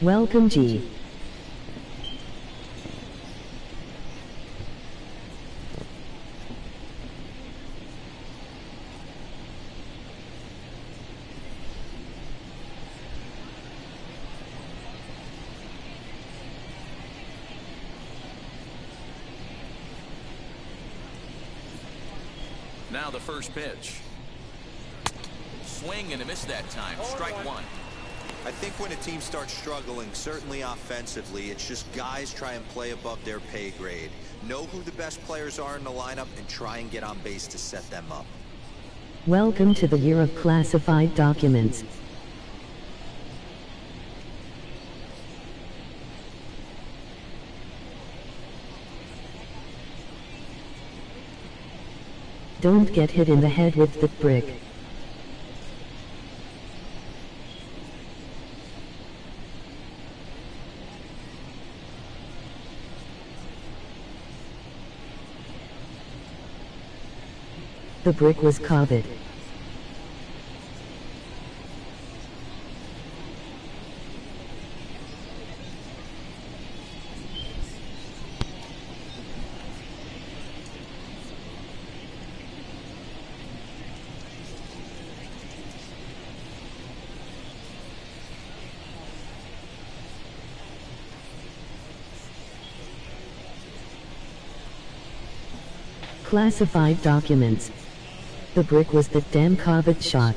Welcome G. Now the first pitch. Swing and a miss that time. Strike one. I think when a team starts struggling, certainly offensively, it's just guys try and play above their pay grade. Know who the best players are in the lineup and try and get on base to set them up. Welcome to the year of classified documents. Don't get hit in the head with the brick. The brick was covered. Classified documents. The brick was the damn covered shot.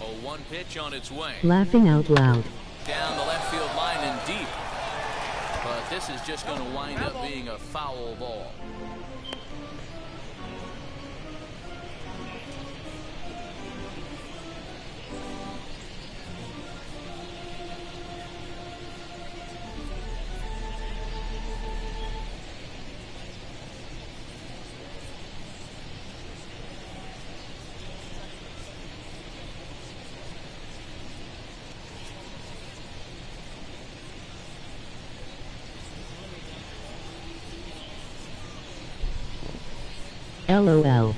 Oh, one pitch on its way. Laughing out loud. Down the left field line and deep. But this is just going to wind up being a foul ball. LOL.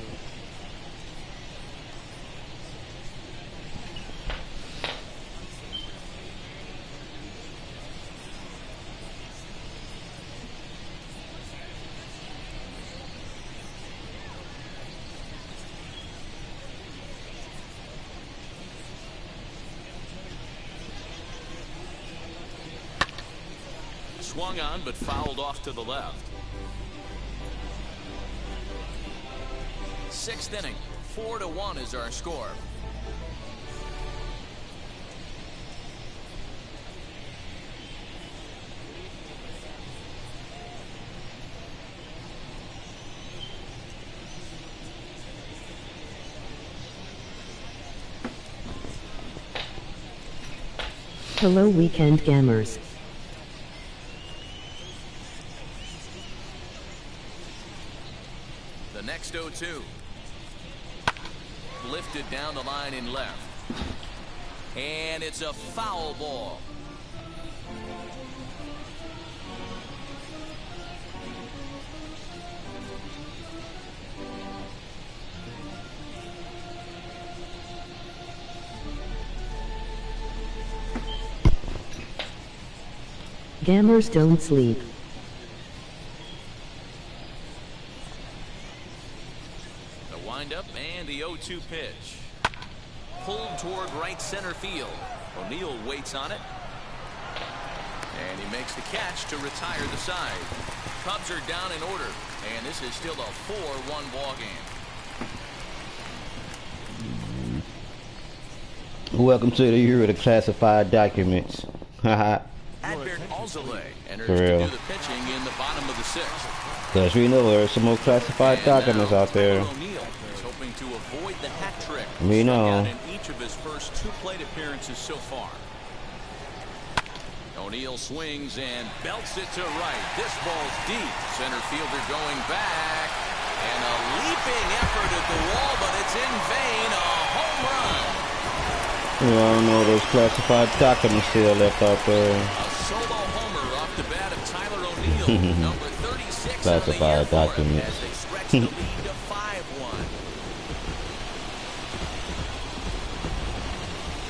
Swung on but fouled off to the left. Sixth inning, 4-1 is our score. Hello weekend gamers. The next 0-2. Lifted down the line in left. And it's a foul ball. Gamers don't sleep. The windup and the 0-2 pitch. Pulled toward right center field. O'Neill waits on it. And he makes the catch to retire the side. Cubs are down in order. And this is still a 4-1 ball game. Welcome to the year of the classified documents. Haha. Adbert Alzolay enters For to real. do the pitching in the bottom of the sixth. Because we know there's some more classified And documents now out there. Tyler O'Neill is hoping to avoid the hat trick. We know. Struck out in each of his first 2 plate appearances so far. O'Neill swings and belts it to right. This ball's deep. Center fielder going back. And a leaping effort at the wall, but it's in vain. A home run. You all know those classified documents still left out there. A solo homer off the bat of Tyler O'Neill. Number 36 Classified on the year for him documents. as they stretch the lead to 5-1.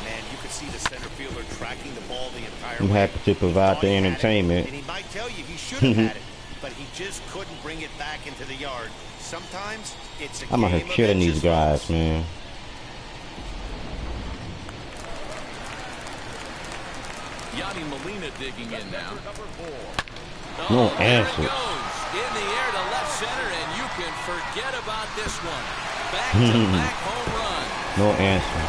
Man, you could see the center fielder tracking the ball the entire I'm way. happy to provide the He thought he had it, entertainment. and he might tell you he should have had it, but he just couldn't bring it back into the yard. Sometimes it's a I'm out game here of killing these inches guys, lost. man. Yadi Molina digging in now. No Oh, there it answer. goes. In the air to left center, and you can forget about this one. Back-to-back home run. No answer.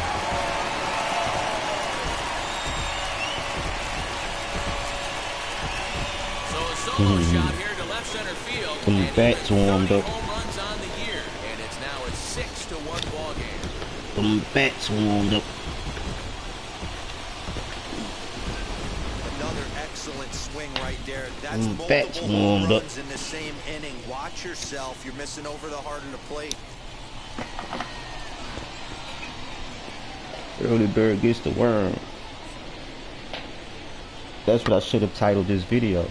So a solo shot here to left center field. Them And bats even 30 warmed up. home runs on the year, and it's now a 6-1 ball game. Them bats warmed up. Another excellent swing right there. That's Bats multiple home warmed up. runs in the same inning. Watch yourself. You're missing over the heart of the plate. Early bird gets the worm. That's what I should have titled this video.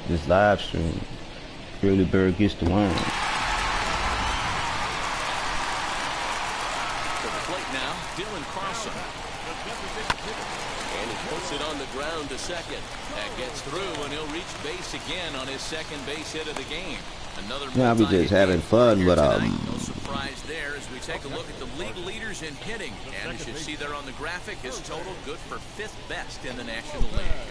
This live stream. Early bird gets the worm. To the plate now, Dylan Carlson. And he puts it on the ground to second. That gets through, and he'll reach base again on his second base hit of the game. Another Yeah, we just having fun, but no surprise there as we take a look at the league leaders in hitting. And as you see there on the graphic, his total good for 5th best in the National League.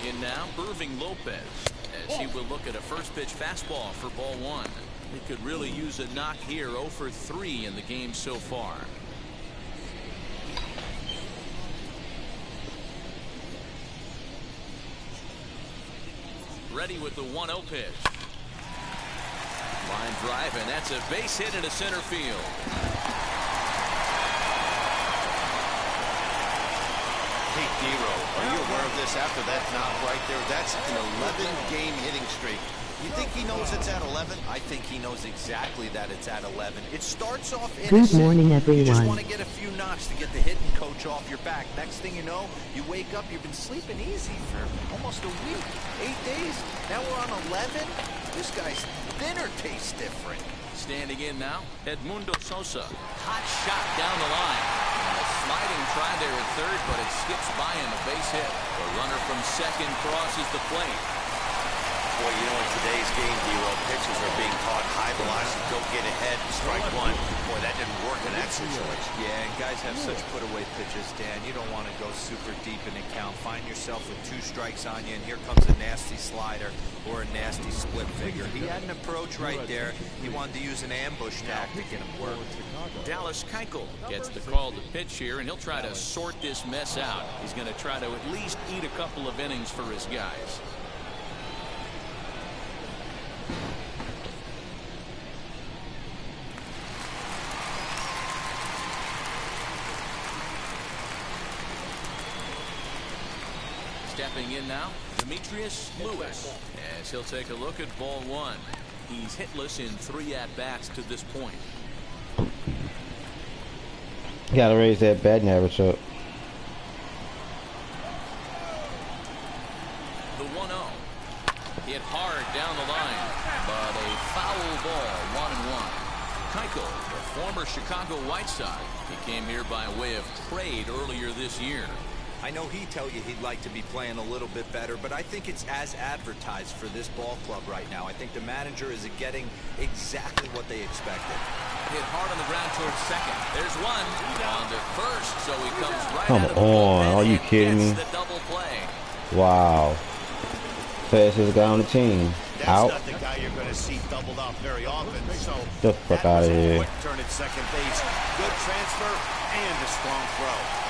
In now, Irving Lopez, as he will look at a first pitch fastball for ball 1. He could really use a knock here. 0 for 3 in the game so far. Ready with the 1-0 pitch. Line drive, and that's a base hit into center field. Hey, Dero, are you aware of this after that knock right there? That's an 11-game hitting streak. You think he knows it's at 11? I think he knows exactly that it's at 11. It starts off Good innocent. morning, You just everyone. want to get a few knocks to get the hitting coach off your back. Next thing you know, you wake up, you've been sleeping easy for almost a week, 8 days. Now we're on 11. This guy's dinner tastes different. Standing in now, Edmundo Sosa. Hot shot down the line. And a sliding try there at third, but it skips by him, a base hit. The runner from second crosses the plate. Boy, you know, in today's game, Dero, pitchers are being taught high velocity, go get ahead, strike one. Boy, that didn't work in that situation. Yeah, and guys have such put-away pitches, Dan. You don't want to go super deep in the count. Find yourself with 2 strikes on you, and here comes a nasty slider or a nasty split figure. He had an approach right there. He wanted to use an ambush tack to get him worked. Dallas Keuchel gets the call to pitch here, and he'll try to sort this mess out. He's going to try to at least eat a couple of innings for his guys. Stepping in now, Demetrius Lewis, as he'll take a look at ball 1. He's hitless in 3 at-bats to this point. Gotta raise that batting average up. The 1-0. Hit hard down the line, but a foul ball, 1-1. Keuchel, the former Chicago White Sox. He came here by way of trade earlier this year. I know he'd tell you he'd like to be playing a little bit better, but I think it's as advertised for this ball club right now. I think the manager is getting exactly what they expected. Hit hard on the ground towards second. There's one on to first, so he comes right Come out of the on, bullpen are you and kidding gets me? the double play. Wow. Fastest guy on the team. That's Out. not the guy you're going to see doubled up very often. So The fuck that was outta a here. quick turn at second base. Good transfer and a strong throw.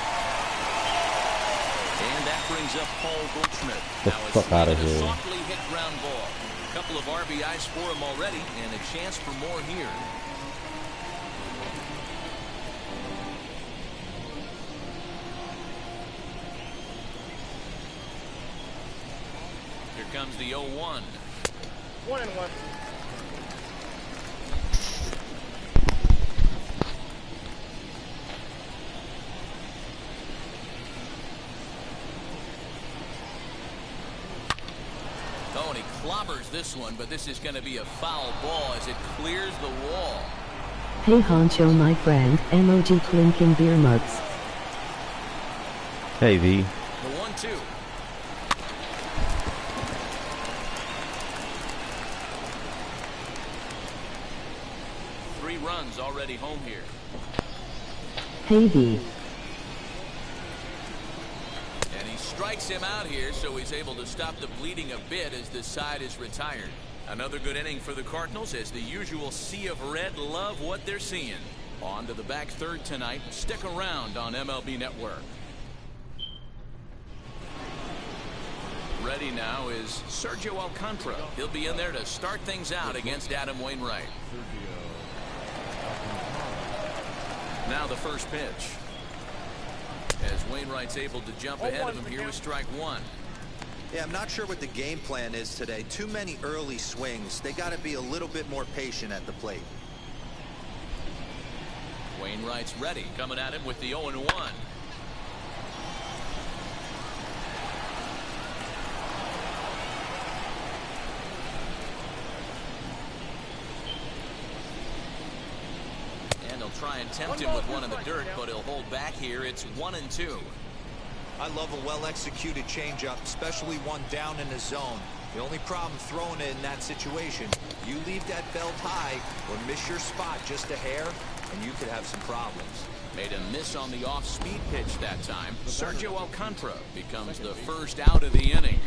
And that brings up Paul Goldschmidt. The Now it's fuck outta a here. softly hit ground ball. A couple of RBIs for him already, and a chance for more here. Here comes the 0-1. 1-1. Oh, and he clobbers this one, but this is going to be a foul ball as it clears the wall. Hey Honcho, my friend, emoji clinking beer mugs. Hey, V. The 1-2. 3 runs already home here. Hey B. And he strikes him out here, so he's able to stop the bleeding a bit as this side is retired. Another good inning for the Cardinals as the usual sea of red love what they're seeing. On to the back third tonight. Stick around on MLB Network. Ready now is Sergio Alcantara. He'll be in there to start things out against Adam Wainwright. Now the first pitch. As Wainwright's able to jump ahead of him here with strike 1. Yeah, I'm not sure what the game plan is today. Too many early swings. They got to be a little bit more patient at the plate. Wainwright's ready, coming at him with the 0-1. And he'll try and tempt him with one in the dirt, but he'll hold back here. It's 1-2. I love a well-executed changeup, especially one down in the zone. The only problem throwing it in that situation, you leave that belt high or miss your spot just a hair, and you could have some problems. Made a miss on the off-speed pitch that time. Sergio Alcantara becomes the first out of the inning.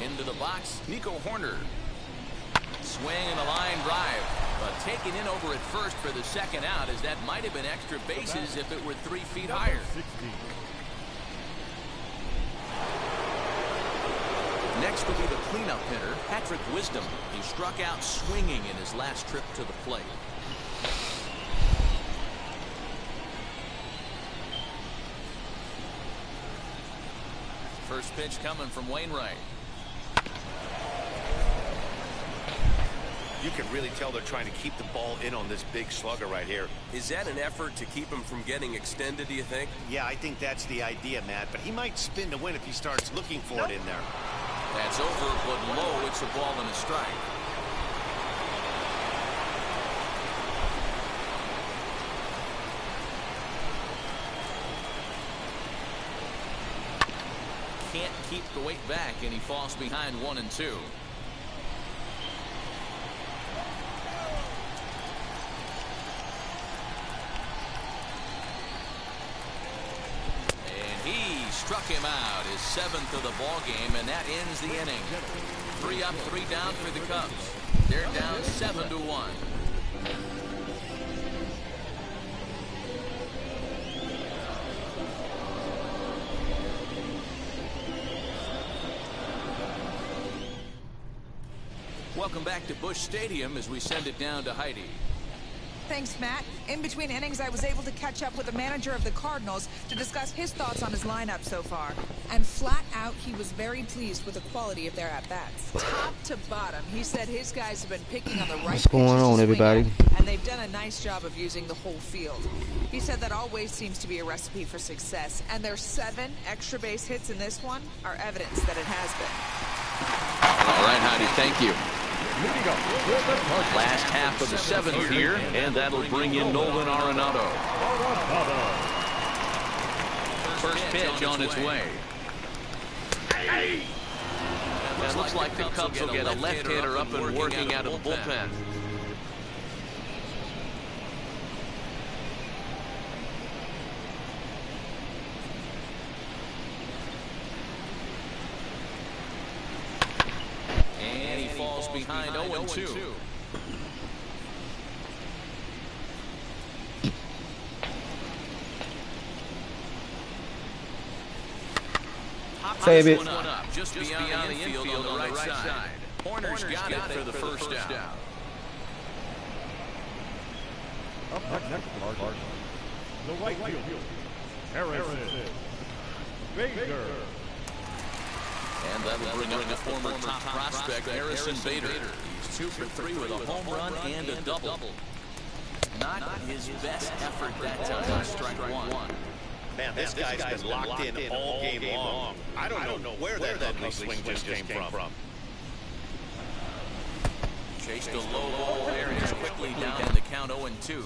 Into the box, Nico Horner. Swing and a line drive, but taken in over at first for the second out, as that might have been extra bases if it were 3 feet higher. Next will be the cleanup hitter, Patrick Wisdom. He struck out swinging in his last trip to the plate. First pitch coming from Wainwright. You can really tell they're trying to keep the ball in on this big slugger right here. Is that an effort to keep him from getting extended, do you think? Yeah, I think that's the idea, Matt. But he might spin to win if he starts looking for it in there. That's over, but low. It's a ball and a strike. Can't keep the weight back, and he falls behind 1-2. Struck him out, his 7th of the ball game, and that ends the inning. 3 up, 3 down for the Cubs. They're down 7-1. Welcome back to Busch Stadium as we send it down to Heidi. Thanks, Matt. In between innings, I was able to catch up with the manager of the Cardinals to discuss his thoughts on his lineup so far. And flat out, he was very pleased with the quality of their at-bats. Top to bottom, he said his guys have been picking on the right What's going on, everybody? and they've done a nice job of using the whole field. He said that always seems to be a recipe for success, and their 7 extra base hits in this one are evidence that it has been. All right, Heidi, thank you. Last half of the 7th here, and that'll bring in Nolan Arenado. First pitch on its way. It looks like the Cubs will get a left hitter up and working out of the bullpen. And he falls behind 0-2. Save it. Up, just beyond the infield on the right side. Horner's got it for the first out. Up next, the right field, Harrison Bader. And that will bring up the former top prospect, Harrison Bader. He's 2 for 3 with a home run and a double. Not his best effort that time. Strike 1. Man, this guy's been locked in all game long. I don't know where that ugly swing just came from. Chased a low ball there and is quickly down in the count 0-2.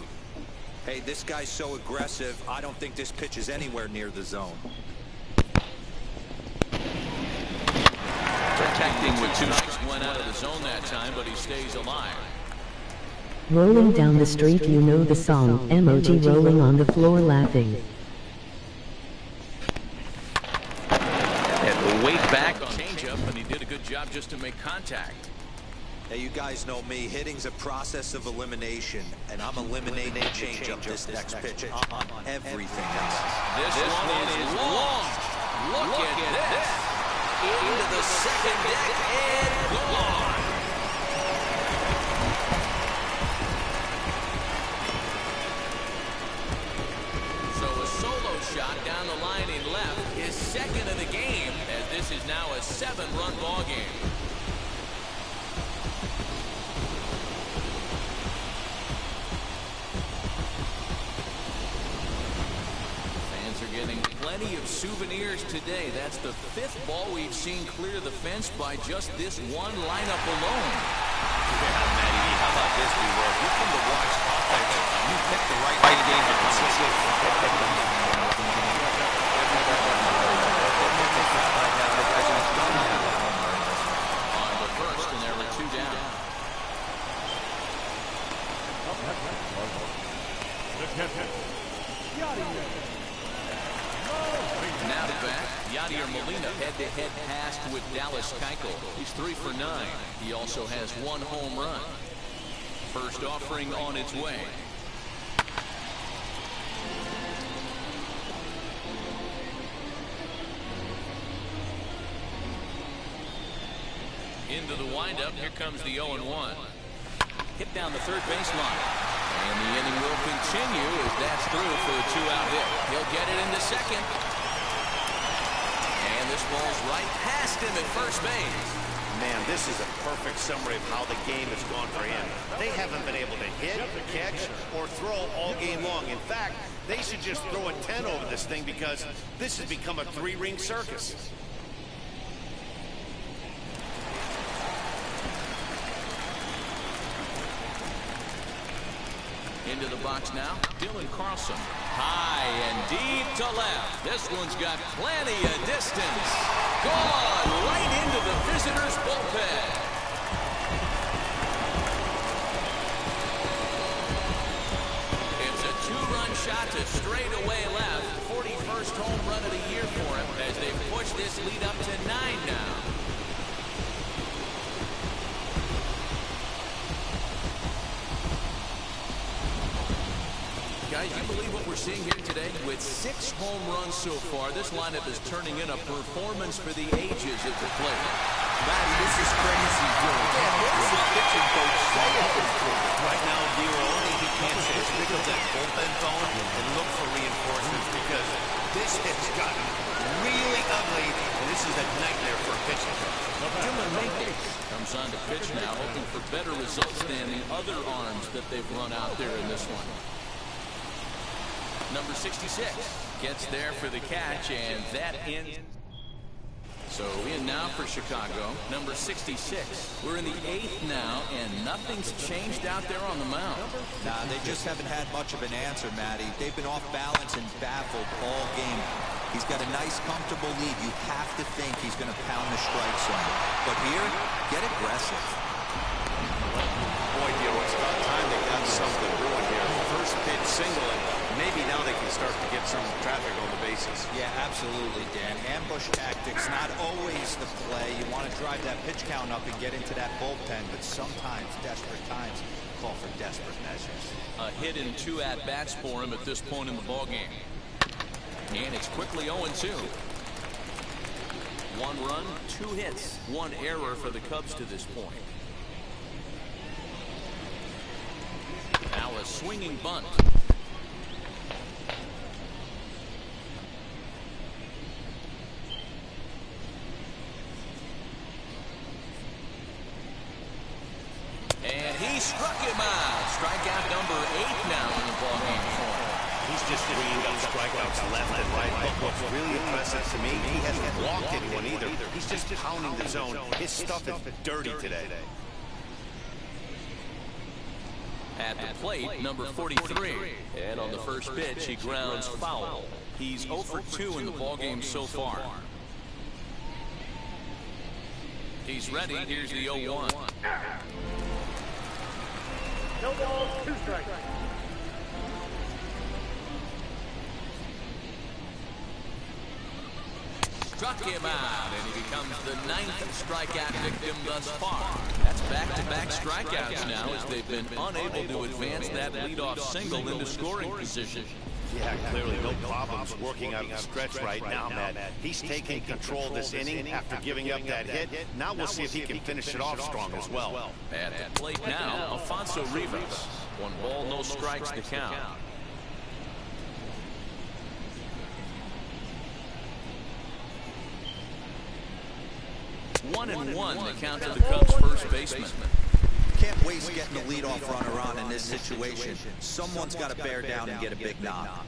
Hey, this guy's so aggressive. I don't think this pitch is anywhere near the zone. Protecting with 2 strikes. Went out of the zone that time, but he stays alive. Rolling down the street, you know the song, emoji rolling on the floor laughing. Had to wait back on changeup, and he did a good job just to make contact. Hey, you guys know me. Hitting's a process of elimination, and I'm eliminating changeup this next pitch on everything else. This one is long. Look at this. Into the second deck and gone. So a solo shot down the line in left, his second of the game, as this is now a 7-run ball game. Getting plenty of souvenirs today. That's the 5th ball we've seen clear the fence by just this one lineup alone. Yeah, Matty, how about this, B-Roy? You come to watch offense, you pick the right game to come on the first, and there were 2 down. Now to bat, Yadier Molina head-to-head passed with Dallas Keuchel. He's 3 for 9. He also has 1 home run. First offering on its way. Into the windup, here comes the 0-1. Hit down the third baseline. And the inning will continue as that's through for a 2-out hit. He'll get it into second. And this ball's right past him at first base. Man, this is a perfect summary of how the game has gone for him. They haven't been able to hit, catch, or throw all game long. In fact, they should just throw a 10 over this thing because this has become a 3-ring circus. Into the box now, Dylan Carlson. High and deep to left. This one's got plenty of distance. Gone right into the visitors' bullpen. It's a 2-run shot to straightaway left. 41st home run of the year for him as they push this lead up to 9 now. Guys, you believe what we're seeing here today? With 6 home runs so far, this lineup is turning in a performance for the ages at the plate. Matty, this is crazy, dude. Yeah, what's the pitching coach say at this point? Right now, only he can't say it's pick up that bullpen phone and look for reinforcements because this has gotten really ugly, and this is a nightmare for a pitching coach. Comes on to pitch now, hoping for better results than the other arms that they've run out there in this one. Number 66 gets there for the catch, and that ends. So in now for Chicago, number 66. We're in the 8th now, and nothing's changed out there on the mound. Nah, they just haven't had much of an answer, Matty. They've been off balance and baffled all game. He's got a nice, comfortable lead. You have to think he's going to pound the strike zone. But here, get aggressive. Boy, it's about time they got something going here. First pitch single, and maybe now they can start to get some traffic on the bases. Yeah, absolutely, Dan. Ambush tactics, not always the play. You want to drive that pitch count up and get into that bullpen, but sometimes desperate times call for desperate measures. A hit in 2 at-bats for him at this point in the ballgame. And it's quickly 0-2. 1 run, 2 hits, 1 error for the Cubs to this point. Now a swinging bunt. And he struck him out. Strikeout number 8 now in the ballgame for him. He's just bringing up strikeouts left and right. But what's really impressive to me, he hasn't walked anyone either. He's just pounding the zone. His stuff is dirty today. At the plate, number 43. And on the first pitch, he grounds foul. He's 0 for 2 in the ballgame so far. He's ready. Here's the 0-1. No balls, 2 strikes. Struck him out, and he becomes the 9th strikeout victim thus far. That's back-to-back strikeouts now, as they've been unable to advance that leadoff single into scoring position. Yeah, clearly no problems working out the stretch right now, Matt. He's taking control this inning after giving up that hit. Now we'll see if he can finish it off strong as well. At the plate now, Alfonso Rivas. 1 ball, no strikes to count. One and one, the count to the Cubs' first baseman. Can't waste getting the leadoff runner on in this situation. Someone's got to bear down and get a big knock.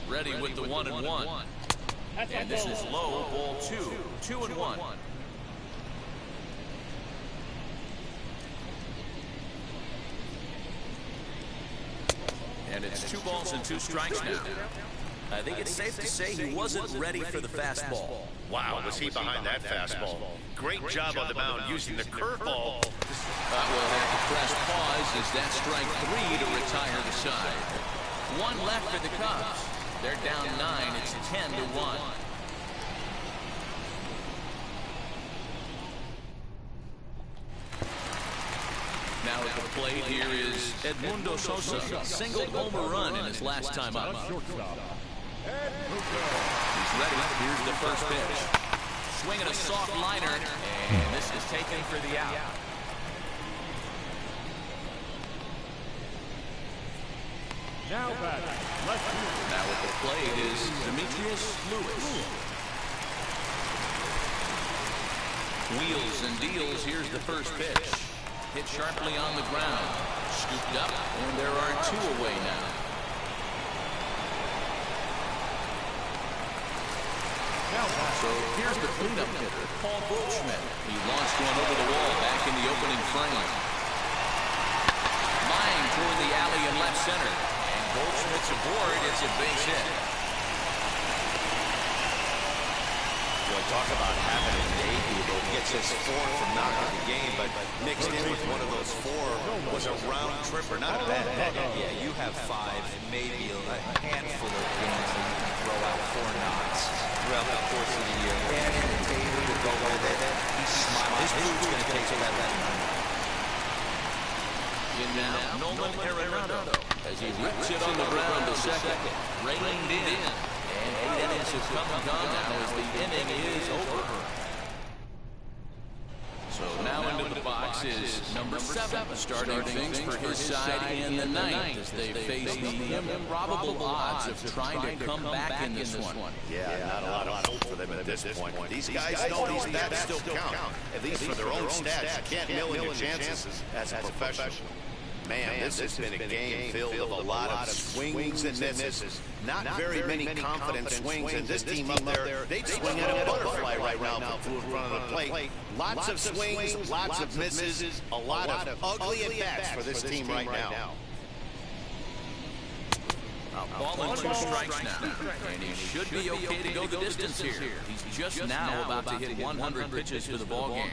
Ready with the 1-1. And this is low, ball 2. 2-1. And it's 2 balls and 2 strikes now. I think it's safe to say he wasn't ready for the fastball. Wow, was he behind that fastball? Great job on the mound using the curveball. Will have to press pause as that strike 3 to retire the side. 1 left for the Cubs. They're down 9. It's 10-1. Now at the plate, here is Edmundo Sosa. Single homer run in his last time up. He's ready. Here's the first pitch. Swinging a soft liner, and this is taken for the out. Now batting, left field. Now at the plate is Demetrius Lewis. Wheels and deals. Here's the first pitch. Hit sharply on the ground. Scooped up, and there are 2 away now. So here's the cleanup hitter, Paul Goldschmidt. He launched one over the wall back in the opening frame. Line toward the alley in left center. And Goldschmidt's aboard. It's a base hit. Boy, talk about having a debut. He gets his 4th from knocking the game, but mixed in with one of those 4 was a round tripper. Not a bad hit. Yeah, you have 5, maybe a handful of games that you can throw out 4 knocks throughout the course of the year. And in the table to go with it, he's smiling. His dude's going to take that left. In now, Nolan Arenado, as he rips it on the ground to second. Reined in. And 8 innings have come and gone now as the inning is over. So now into the box is number 7, starting things for his side in the 9th as they face the improbable odds of trying to come back in this one. Yeah, not a lot of hope for them at this point. These guys know these bats still count, at least for their own stats. You can't mill in your chances as a professional. Man, this has been a game filled with a lot of swings and misses. Not very many confident swings, and this team up there, they'd swing at a butterfly right now if in front of the plate. Lots of swings, lots of misses, a lot of ugly at-bats for this team right now. Ball and 2 strikes now, and he should be okay to go the distance here. He's just now about to hit 100 pitches for the ballgame.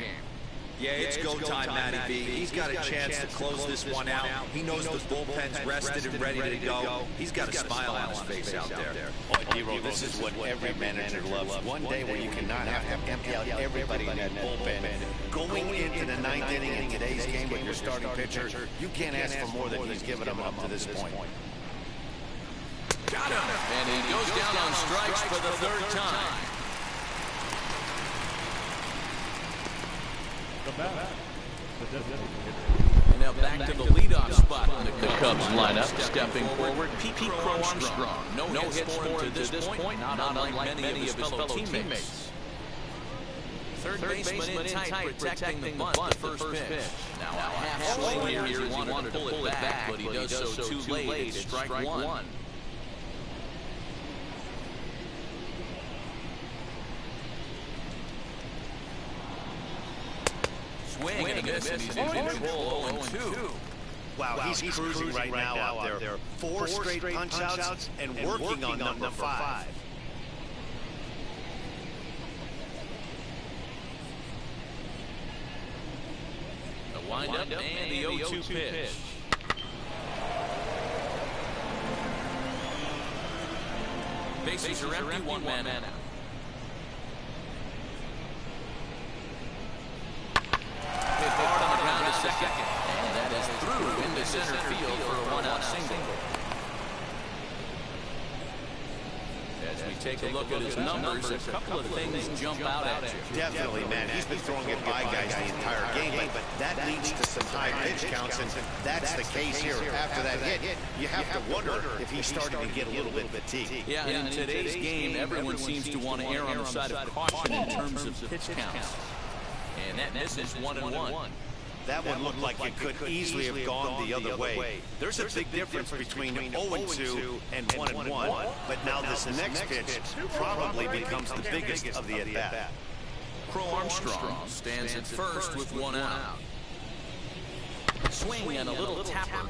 Yeah, it's go time, Matty B. He's got a chance to close this one out. He knows the bullpen's rested and ready to go. He's got a smile on his face out there. Boy, D-Roll, this is what every manager loves. One day where you cannot have to empty out everybody in that bullpen. Going into the 9th inning in today's game with your starting pitcher, you can't ask for more than he's given them up to this point. Got him! And he goes down on strikes for the 3rd time. And now back to the leadoff spot in the Cubs lineup. Stepping forward, Pete Armstrong. No hits for him to this point, not unlike many of his fellow teammates. Third baseman in tight, protecting the bunt, the first pitch. Now a half swing here, he wanted to pull it back, but he does so too late. It's strike one. Swing and a miss, and he's in control, 0-2. Wow, he's cruising right now out there. Four straight punch-outs and working on number 5. The windup and the 0-2 pitch. Bases are empty, one man out. Hit hard on the ground to second, and that is through into center field for a one-out single. As we take a look at his numbers, a couple of things jump out at you. Definitely, man. He's been throwing it by guys the entire game, but that leads to some high pitch counts, and that's the case here. After that hit, you have to wonder if he's starting to get a little bit fatigued. Yeah, and in today's game, everyone seems to want to err on the side of caution in terms of pitch counts. And that misses 1-1. That one looked like it could easily have gone the other way. There's a big difference between 0-2 and 1-1, but now this next pitch probably becomes the biggest of the at-bat. Crow Armstrong stands at first with one out. Swing and a little tapper.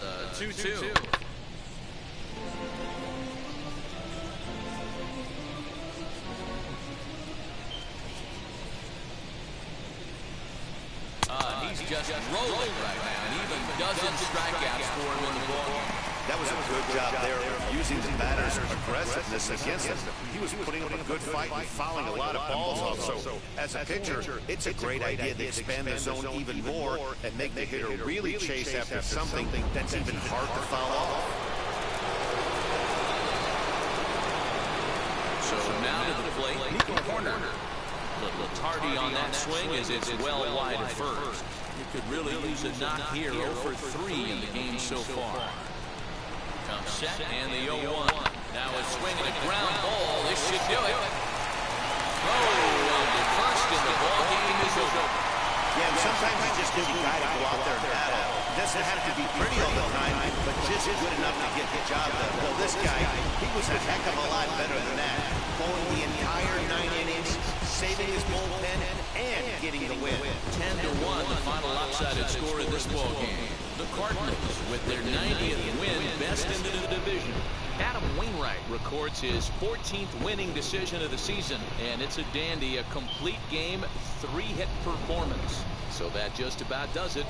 The 2-2. He's just rolling right now, and even dozen strikeouts for him in the ballgame. That was a good job there of using the batter's aggressiveness against him. He was putting up a good fight and fouling a lot of balls off. So, as a pitcher, it's a great idea to expand the zone even more and make the hitter really chase after something that's even hard to foul off. So now to the plate, Nico Horner. A little tardy on that swing as it's well wide at first. You could really use a knock here, 0 for 3 in the game so far. Comes set and the 0-1. Now a swing and a ground ball. This should do it. Throw on the first in the ball game is over. Yeah, and sometimes you just need a guy to go out there and battle. It doesn't have to be pretty all the time, but just good enough to get the job done. Well, this guy, he was a heck of a lot better than that. Going the entire 9 innings, saving his bullpen, and getting the win. 10-1, the final lopsided score in this ball game. The Cardinals, with their 90th win, best in the division. Adam Wainwright records his 14th winning decision of the season, and it's a dandy, a complete game, 3-hit performance. So that just about does it.